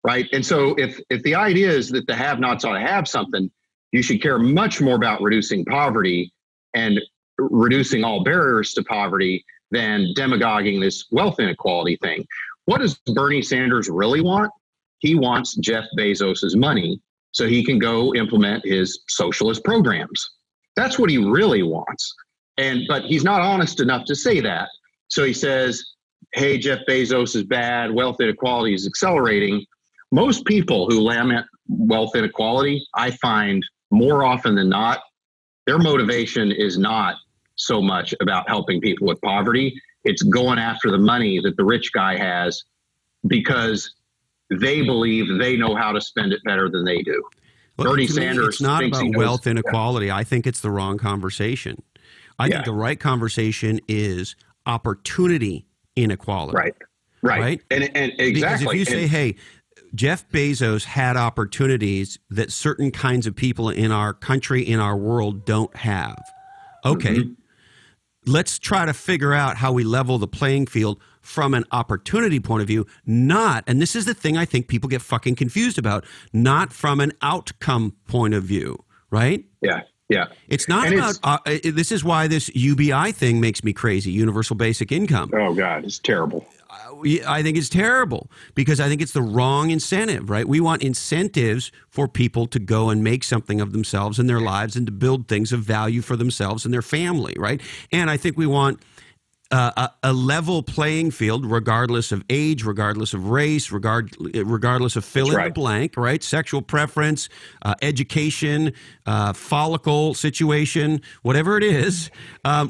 right? And so if the idea is that the have-nots ought to have something, you should care much more about reducing poverty and reducing all barriers to poverty than demagoguing this wealth inequality thing. What does Bernie Sanders really want? He wants Jeff Bezos's money so he can go implement his socialist programs. That's what he really wants. But he's not honest enough to say that. So he says, hey, Jeff Bezos is bad, wealth inequality is accelerating. Most people who lament wealth inequality, I find more often than not, their motivation is not so much about helping people with poverty. It's going after the money that the rich guy has because they believe they know how to spend it better than they do. Well, Bernie Sanders it's not thinks about wealth inequality. Yeah. I think it's the wrong conversation. I think the right conversation is opportunity inequality. Right. And exactly. Because if you say, hey, Jeff Bezos had opportunities that certain kinds of people in our country, in our world don't have. Okay, let's try to figure out how we level the playing field from an opportunity point of view, not, and this is the thing I think people get fucking confused about, not from an outcome point of view, right? Yeah. It's not about, this is why this UBI thing makes me crazy, universal basic income. Oh, God, it's terrible. I think it's terrible because I think it's the wrong incentive, right? We want incentives for people to go and make something of themselves and their lives and to build things of value for themselves and their family, right? And I think we want a level playing field, regardless of age, regardless of race, regardless of fill in the blank, right? Sexual preference, education, follicle situation, whatever it is,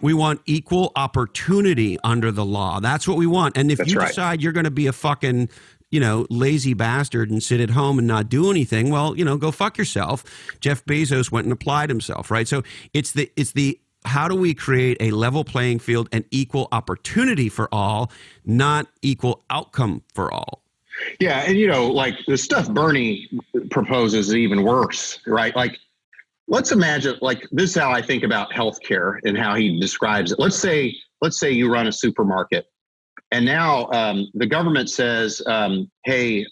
we want equal opportunity under the law. That's what we want. And if you decide you're going to be a fucking lazy bastard and sit at home and not do anything, well, go fuck yourself. Jeff Bezos went and applied himself, right? So it's the how do we create a level playing field and equal opportunity for all, not equal outcome for all? Yeah. And, like the stuff Bernie proposes is even worse, right? Like, let's imagine, like, this is how I think about healthcare and how he describes it. Let's say you run a supermarket and now the government says, hey,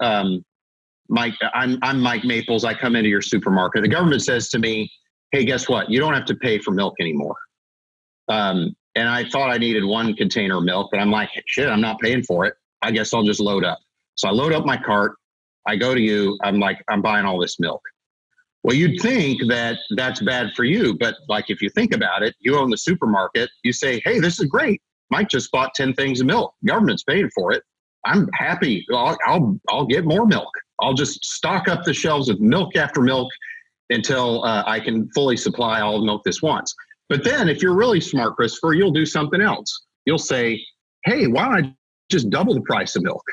Mike, I'm Mike Maples. I come into your supermarket. The government says to me, hey, guess what? You don't have to pay for milk anymore. And I thought I needed one container of milk, but I'm like, shit, I'm not paying for it. I guess I'll just load up. So I load up my cart. I go to you. I'm like, I'm buying all this milk. Well, you'd think that that's bad for you. But like, if you think about it, you own the supermarket. You say, hey, this is great. Mike just bought 10 things of milk. Government's paying for it. I'm happy. I'll get more milk. I'll just stock up the shelves of milk after milk until I can fully supply all the milk this once. But then if you're really smart, Christopher, you'll do something else. You'll say, hey, why don't I just double the price of milk?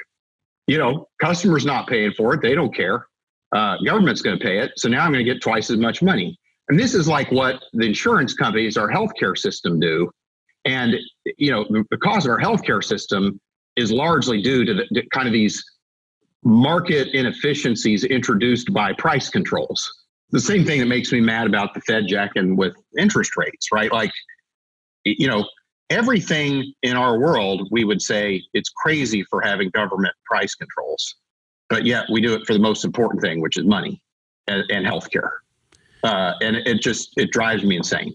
Customers not paying for it. They don't care. Government's going to pay it. So now I'm going to get twice as much money. And this is like what the insurance companies, our healthcare system do. And, the cost of our healthcare system is largely due to the kind of these market inefficiencies introduced by price controls. The same thing that makes me mad about the Fed jacking with interest rates, right? Like, everything in our world, we would say it's crazy for having government price controls, but yet we do it for the most important thing, which is money and healthcare. And it drives me insane.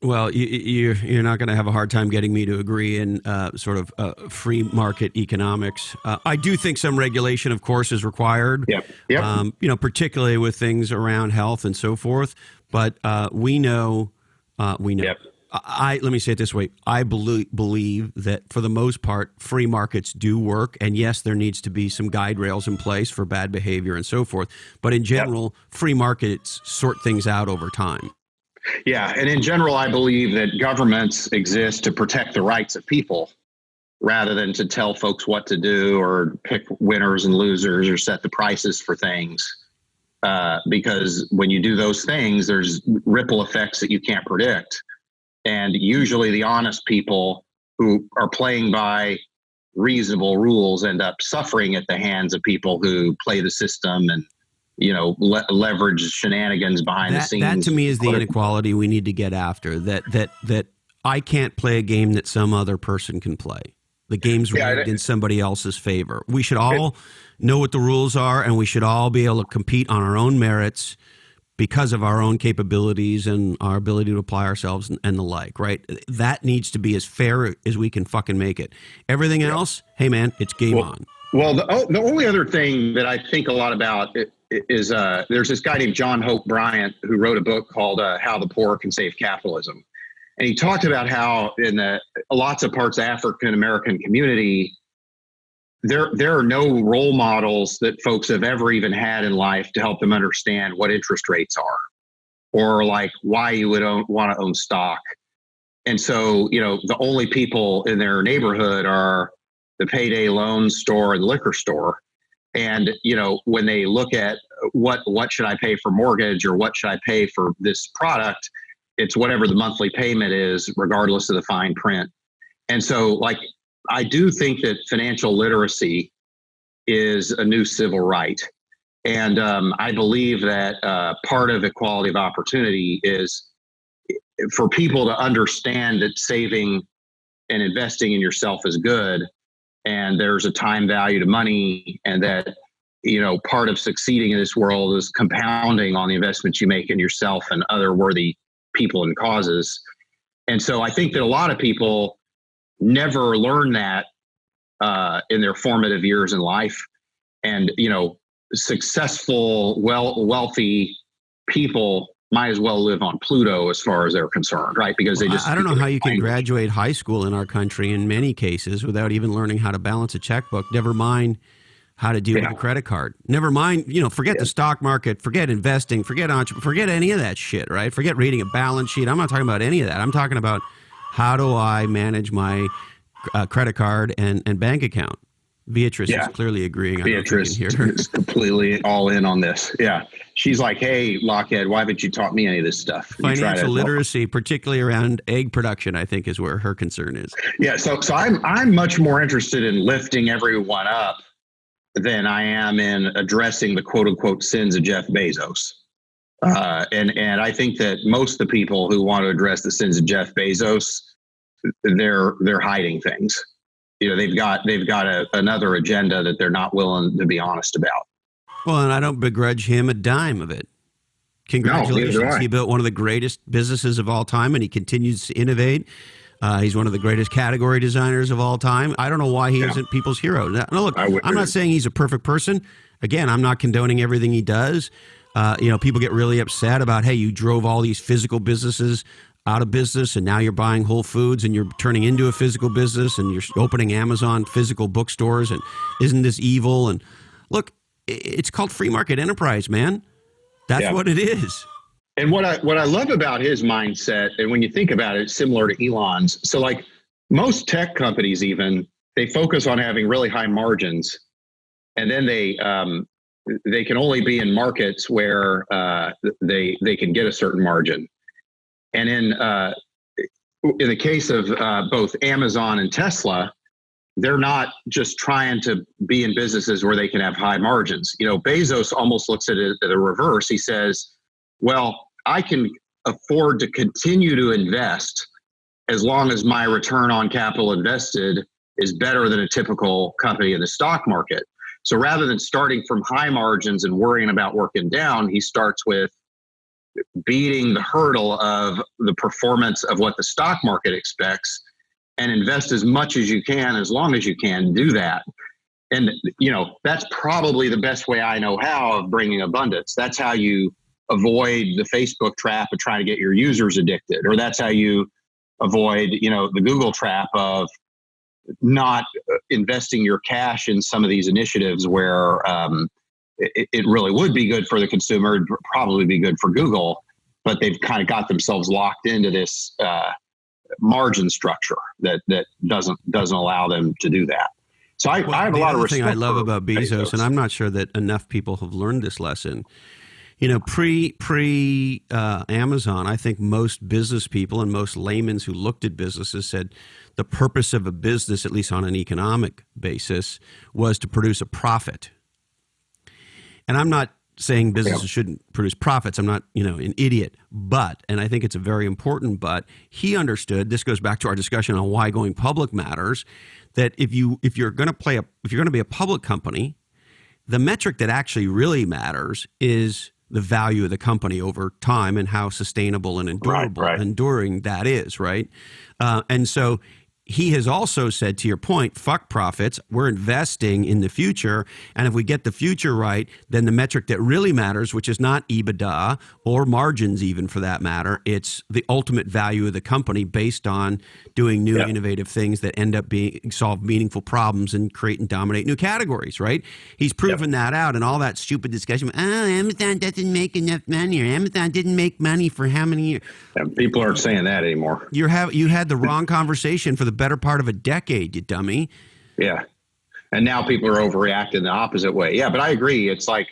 Well, you're not going to have a hard time getting me to agree in sort of free market economics. I do think some regulation, of course, is required. Yep. Particularly with things around health and so forth. But we know. Yep. Let me say it this way. I believe that for the most part, free markets do work. And yes, there needs to be some guide rails in place for bad behavior and so forth. But in general, free markets sort things out over time. Yeah. And in general, I believe that governments exist to protect the rights of people rather than to tell folks what to do or pick winners and losers or set the prices for things. Because when you do those things, there's ripple effects that you can't predict. And usually the honest people who are playing by reasonable rules end up suffering at the hands of people who play the system and, leverage shenanigans behind the scenes. That to me is the inequality we need to get after. That I can't play a game that some other person can play. The game's rigged in somebody else's favor. We should all know what the rules are, and we should all be able to compete on our own merits because of our own capabilities and our ability to apply ourselves and the like, right? That needs to be as fair as we can fucking make it. Everything else, hey man, it's game on. Well, the only other thing that I think a lot about is there's this guy named John Hope Bryant who wrote a book called How the Poor Can Save Capitalism. And he talked about how in lots of parts of the African-American community, there are no role models that folks have ever even had in life to help them understand what interest rates are or like why you would want to own stock. And so, the only people in their neighborhood are the payday loan store and the liquor store. And, when they look at what should I pay for mortgage or what should I pay for this product, it's whatever the monthly payment is, regardless of the fine print. And so, I do think that financial literacy is a new civil right. And I believe that part of equality of opportunity is for people to understand that saving and investing in yourself is good. And there's a time value to money, and that, part of succeeding in this world is compounding on the investments you make in yourself and other worthy people and causes. And so I think that a lot of people never learn that in their formative years in life. And, successful, wealthy people might as well live on Pluto as far as they're concerned, right? Because I don't know how you can graduate high school in our country in many cases without even learning how to balance a checkbook, never mind how to deal with a credit card. Never mind, forget the stock market, forget investing, forget any of that shit, right? Forget reading a balance sheet. I'm not talking about any of that. I'm talking about how do I manage my credit card and bank account. Beatrice is clearly agreeing. Beatrice is completely all in on this. Yeah. She's like, hey, lochhead, why haven't you taught me any of this stuff? Financial literacy, particularly around egg production, I think is where her concern is. Yeah. So I'm much more interested in lifting everyone up than I am in addressing the quote unquote sins of Jeff Bezos. And I think that most of the people who want to address the sins of Jeff Bezos, they're hiding things. They've got another agenda that they're not willing to be honest about. Well, and I don't begrudge him a dime of it. Congratulations. No, he built one of the greatest businesses of all time, and he continues to innovate. He's one of the greatest category designers of all time. I don't know why he isn't people's hero. Now, look, I'm not saying he's a perfect person. Again, I'm not condoning everything he does. People get really upset about, hey, you drove all these physical businesses out of business, and now you're buying Whole Foods and you're turning into a physical business and you're opening Amazon physical bookstores, and isn't this evil? And look, it's called free market enterprise, man. That's what it is. And what I love about his mindset, and when you think about it, it's similar to Elon's. So like most tech companies, even they focus on having really high margins, and then they can only be in markets where they can get a certain margin. And in the case of both Amazon and Tesla, they're not just trying to be in businesses where they can have high margins. Bezos almost looks at it the reverse. He says, well, I can afford to continue to invest as long as my return on capital invested is better than a typical company in the stock market. So rather than starting from high margins and worrying about working down, he starts with beating the hurdle of the performance of what the stock market expects and invest as much as you can, as long as you can do that. And, that's probably the best way I know how of bringing abundance. That's how you avoid the Facebook trap of trying to get your users addicted, or that's how you avoid, the Google trap of not investing your cash in some of these initiatives where it really would be good for the consumer, it'd probably be good for Google. but they've kind of got themselves locked into this margin structure that doesn't allow them to do that. So I have a lot of respect. The other thing I love about Bezos, and I'm not sure that enough people have learned this lesson. Pre Amazon, I think most business people and most laymen who looked at businesses said the purpose of a business, at least on an economic basis, was to produce a profit. And I'm not saying businesses shouldn't produce profits. I'm not, an idiot. But, and I think it's a very important but, he understood, this goes back to our discussion on why going public matters, that if you're going to be a public company, the metric that actually really matters is the value of the company over time and how sustainable and enduring that is, right? And so he has also said, to your point, fuck profits. We're investing in the future. And if we get the future right, then the metric that really matters, which is not EBITDA or margins even for that matter, it's the ultimate value of the company based on doing new innovative things that end up being solve meaningful problems and create and dominate new categories, right? He's proven that out, and all that stupid discussion, Amazon doesn't make enough money, or Amazon didn't make money for how many years? People aren't saying that anymore. You had the wrong conversation for the better part of a decade, you dummy. Yeah. And now people are overreacting the opposite way. Yeah, but I agree. It's like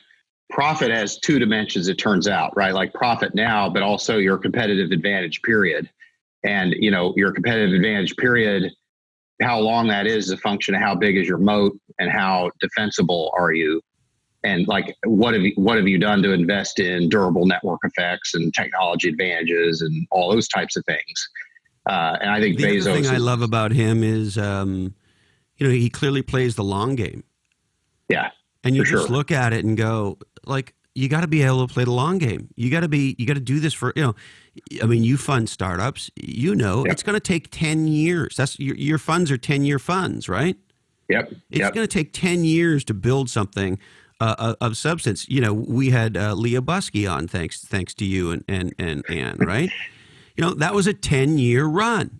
profit has two dimensions, it turns out, right? Like profit now, but also your competitive advantage period. And, your competitive advantage period, how long that is a function of how big is your moat and how defensible are you? And like, what have you done to invest in durable network effects and technology advantages and all those types of things? And I think Bezos. The other thing I love about him is, he clearly plays the long game. Yeah. And you just look at it and go, like, you got to be able to play the long game. You got to do this for, you fund startups, it's going to take 10 years. That's your funds are 10-year funds, right? Yep. It's going to take 10 years to build something of substance. We had Leah Busky on, thanks to you and Ann, right? That was a 10-year run.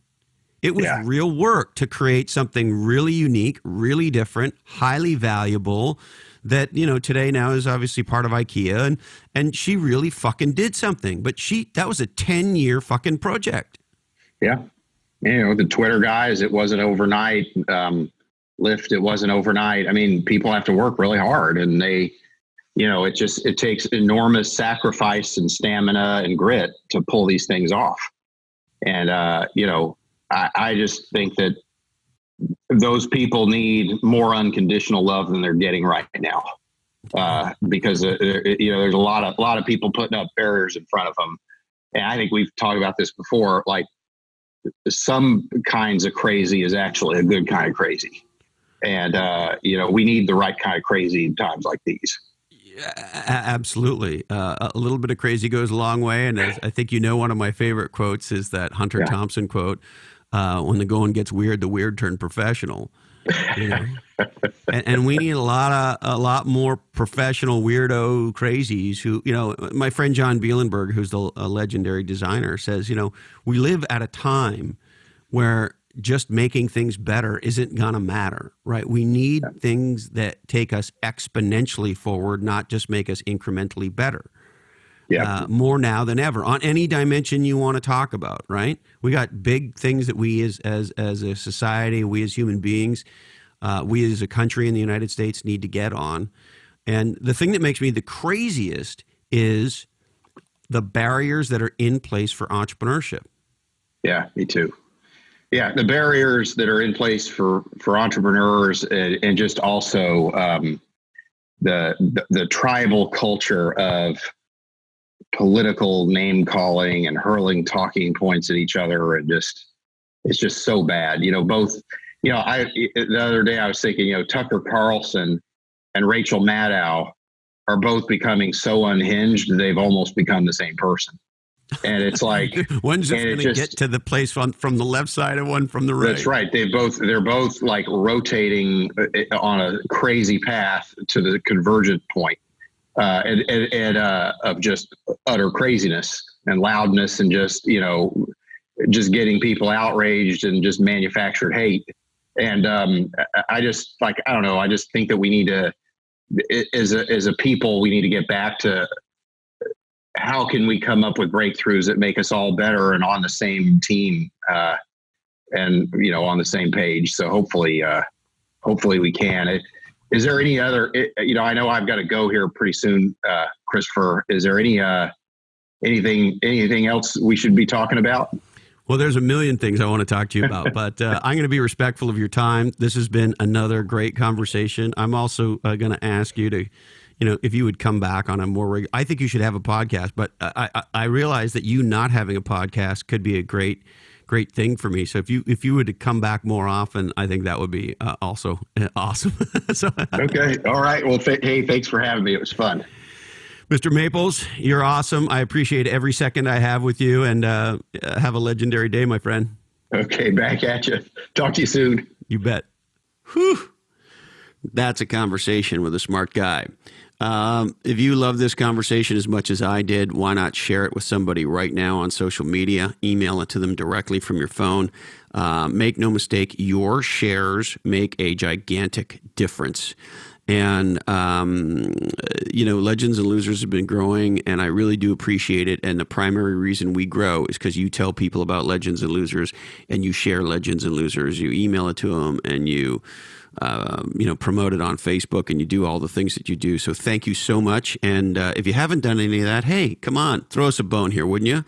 It was real work to create something really unique, really different, highly valuable that, today now is obviously part of IKEA. And she really fucking did something. But that was a 10-year fucking project. Yeah. The Twitter guys, it wasn't overnight. Lyft, it wasn't overnight. I mean, people have to work really hard, and they, it takes enormous sacrifice and stamina and grit to pull these things off. And, I just think that those people need more unconditional love than they're getting right now. Because, there's a lot of people putting up barriers in front of them. And I think we've talked about this before, like some kinds of crazy is actually a good kind of crazy. And, we need the right kind of crazy in times like these. Absolutely. A little bit of crazy goes a long way. And I think one of my favorite quotes is that Hunter Thompson quote, when the going gets weird, the weird turn professional. And we need a lot more professional weirdo crazies who, my friend John Bielenberg, who's a legendary designer, says, we live at a time where just making things better isn't going to matter, right? We need things that take us exponentially forward, not just make us incrementally better. More now than ever on any dimension you want to talk about, right? We got big things that we as a society, we as human beings, we as a country in the United States need to get on. And the thing that makes me the craziest is the barriers that are in place for entrepreneurship. Yeah, me too. Yeah, the barriers that are in place for entrepreneurs and just also the tribal culture of political name calling and hurling talking points at each other, and it's just so bad. The other day I was thinking, Tucker Carlson and Rachel Maddow are both becoming so unhinged they've almost become the same person. And it's like one's just going to get to the place from the left side and one from the right. That's right. They're both like rotating on a crazy path to the convergent point, of just utter craziness and loudness and just getting people outraged and just manufactured hate. And I just think that we need to, as a people, we need to get back to how can we come up with breakthroughs that make us all better and on the same team, and on the same page. So hopefully we can. Is there any other? I know I've got to go here pretty soon, Christopher. Is there anything else we should be talking about? Well, there's a million things I want to talk to you about, but I'm going to be respectful of your time. This has been another great conversation. I'm also going to ask you to, if you would come back on a more regular. I think you should have a podcast, but I realize that you not having a podcast could be a great thing for me. So if you would come back more often, I think that would be also awesome. Okay. All right. Well, hey, thanks for having me. It was fun. Mr. Maples, you're awesome. I appreciate every second I have with you, and have a legendary day, my friend. Okay, back at you. Talk to you soon. You bet. Whew. That's a conversation with a smart guy. If you love this conversation as much as I did, why not share it with somebody right now on social media? Email it to them directly from your phone. Make no mistake, your shares make a gigantic difference. And, Legends and Losers have been growing, and I really do appreciate it. And the primary reason we grow is because you tell people about Legends and Losers, and you share Legends and Losers. You email it to them, and you promote it on Facebook, and you do all the things that you do. So thank you so much. And if you haven't done any of that, hey, come on, throw us a bone here, wouldn't you?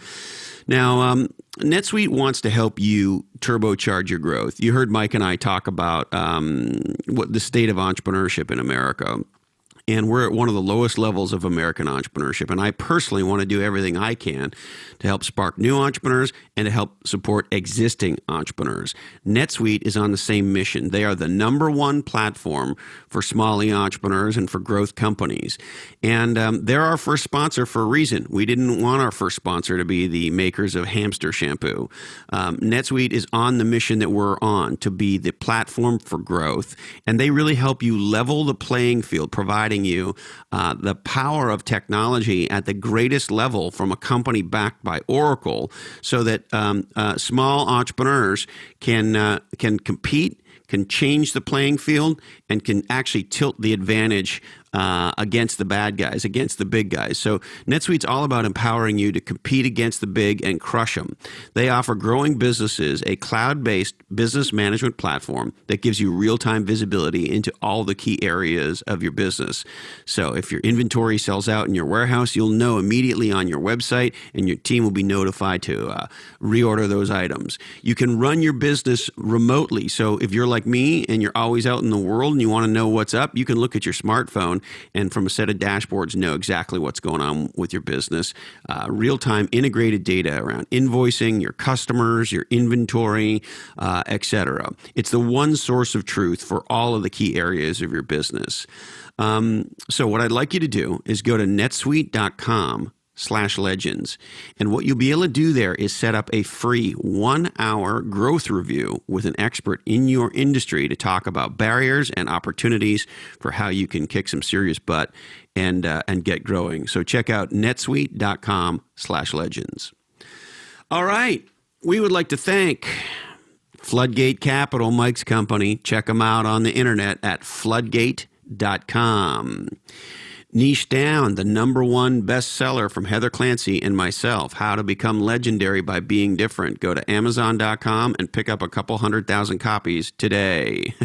Now, NetSuite wants to help you turbocharge your growth. You heard Mike and I talk about what the state of entrepreneurship in America. And we're at one of the lowest levels of American entrepreneurship. And I personally want to do everything I can to help spark new entrepreneurs and to help support existing entrepreneurs. NetSuite is on the same mission. They are the #1 platform for small E entrepreneurs and for growth companies. And they're our first sponsor for a reason. We didn't want our first sponsor to be the makers of hamster shampoo. NetSuite is on the mission that we're on, to be the platform for growth. And they really help you level the playing field, providing you the power of technology at the greatest level from a company backed by Oracle, so that small entrepreneurs can compete, can change the playing field, and can actually tilt the advantage against the bad guys, against the big guys. So NetSuite's all about empowering you to compete against the big and crush them. They offer growing businesses a cloud-based business management platform that gives you real-time visibility into all the key areas of your business. So if your inventory sells out in your warehouse, you'll know immediately on your website, and your team will be notified to reorder those items. You can run your business remotely. So if you're like me and you're always out in the world and you want to know what's up, you can look at your smartphone and from a set of dashboards know exactly what's going on with your business. Real-time integrated data around invoicing, your customers, your inventory, etc. It's the one source of truth for all of the key areas of your business. So what I'd like you to do is go to netsuite.com/legends. And what you'll be able to do there is set up a free 1-hour growth review with an expert in your industry to talk about barriers and opportunities for how you can kick some serious butt and get growing. So check out netsuite.com/legends. All right. We would like to thank Floodgate Capital, Mike's company. Check them out on the internet at floodgate.com. Niche Down, the #1 bestseller from Heather Clancy and myself, How to Become Legendary by Being Different. Go to Amazon.com and pick up a couple 100,000 copies today.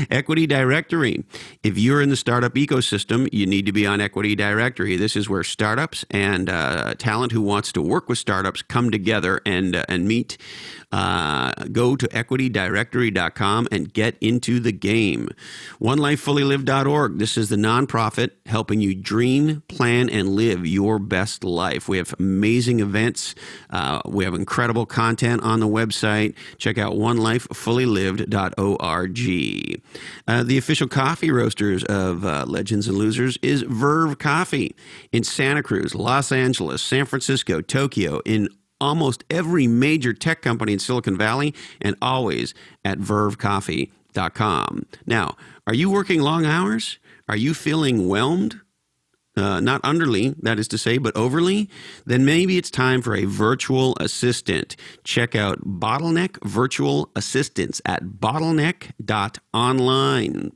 Equity Directory. If you're in the startup ecosystem, you need to be on Equity Directory. This is where startups and talent who wants to work with startups come together and meet. Go to equitydirectory.com and get into the game. OneLifeFullyLived.org. This is the nonprofit helping you dream, plan, and live your best life. We have amazing events. We have incredible content on the website. Check out OneLifeFullyLived.org. The official coffee roasters of Legends and Losers is Verve Coffee in Santa Cruz, Los Angeles, San Francisco, Tokyo, in almost every major tech company in Silicon Valley, and always at vervecoffee.com. Now, are you working long hours? Are you feeling whelmed? Not underly, that is to say, but overly? Then maybe it's time for a virtual assistant. Check out Bottleneck Virtual Assistants at bottleneck.online.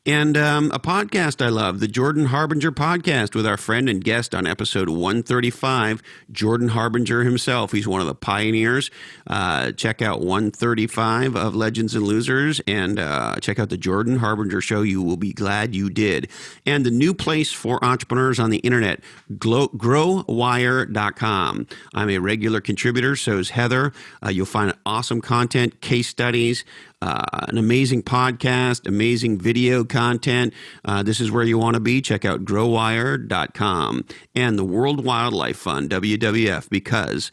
And a podcast I love, the Jordan Harbinger podcast with our friend and guest on episode 135, Jordan Harbinger himself. He's one of the pioneers. Check out 135 of Legends and Losers and check out the Jordan Harbinger show. You will be glad you did. And the new place for entrepreneurs on the internet, growwire.com. I'm a regular contributor, so is Heather. You'll find awesome content, case studies, an amazing podcast, amazing video content. This is where you want to be. Check out growwire.com and the World Wildlife Fund, WWF, because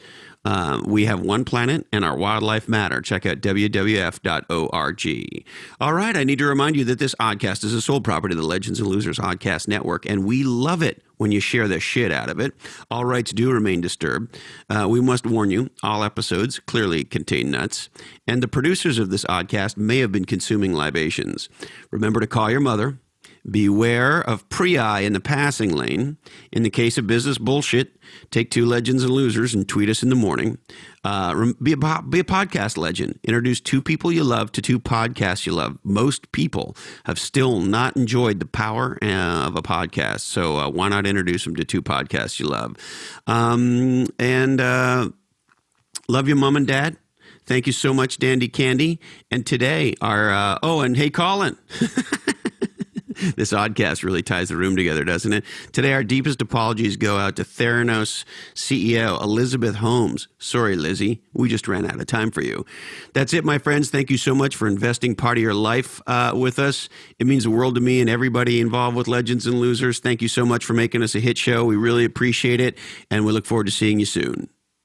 we have one planet and our wildlife matter. Check out wwf.org. All right, I need to remind you that this oddcast is a sole property of the Legends and Losers Oddcast Network, and we love it when you share the shit out of it. All rights do remain disturbed. We must warn you, all episodes clearly contain nuts, and the producers of this oddcast may have been consuming libations. Remember to call your mother. Beware of prii in the passing lane. In the case of business bullshit, take 2 Legends and Losers and tweet us in the morning. Be a podcast legend. Introduce 2 people you love to 2 podcasts you love. Most people have still not enjoyed the power of a podcast, so why not introduce them to 2 podcasts you love? Love your mom and dad. Thank you so much, Dandy Candy. And today, and hey, Colin. This oddcast really ties the room together, doesn't it? Today, our deepest apologies go out to Theranos CEO Elizabeth Holmes. Sorry, Lizzie. We just ran out of time for you. That's it, my friends. Thank you so much for investing part of your life with us. It means the world to me and everybody involved with Legends and Losers. Thank you so much for making us a hit show. We really appreciate it, and we look forward to seeing you soon.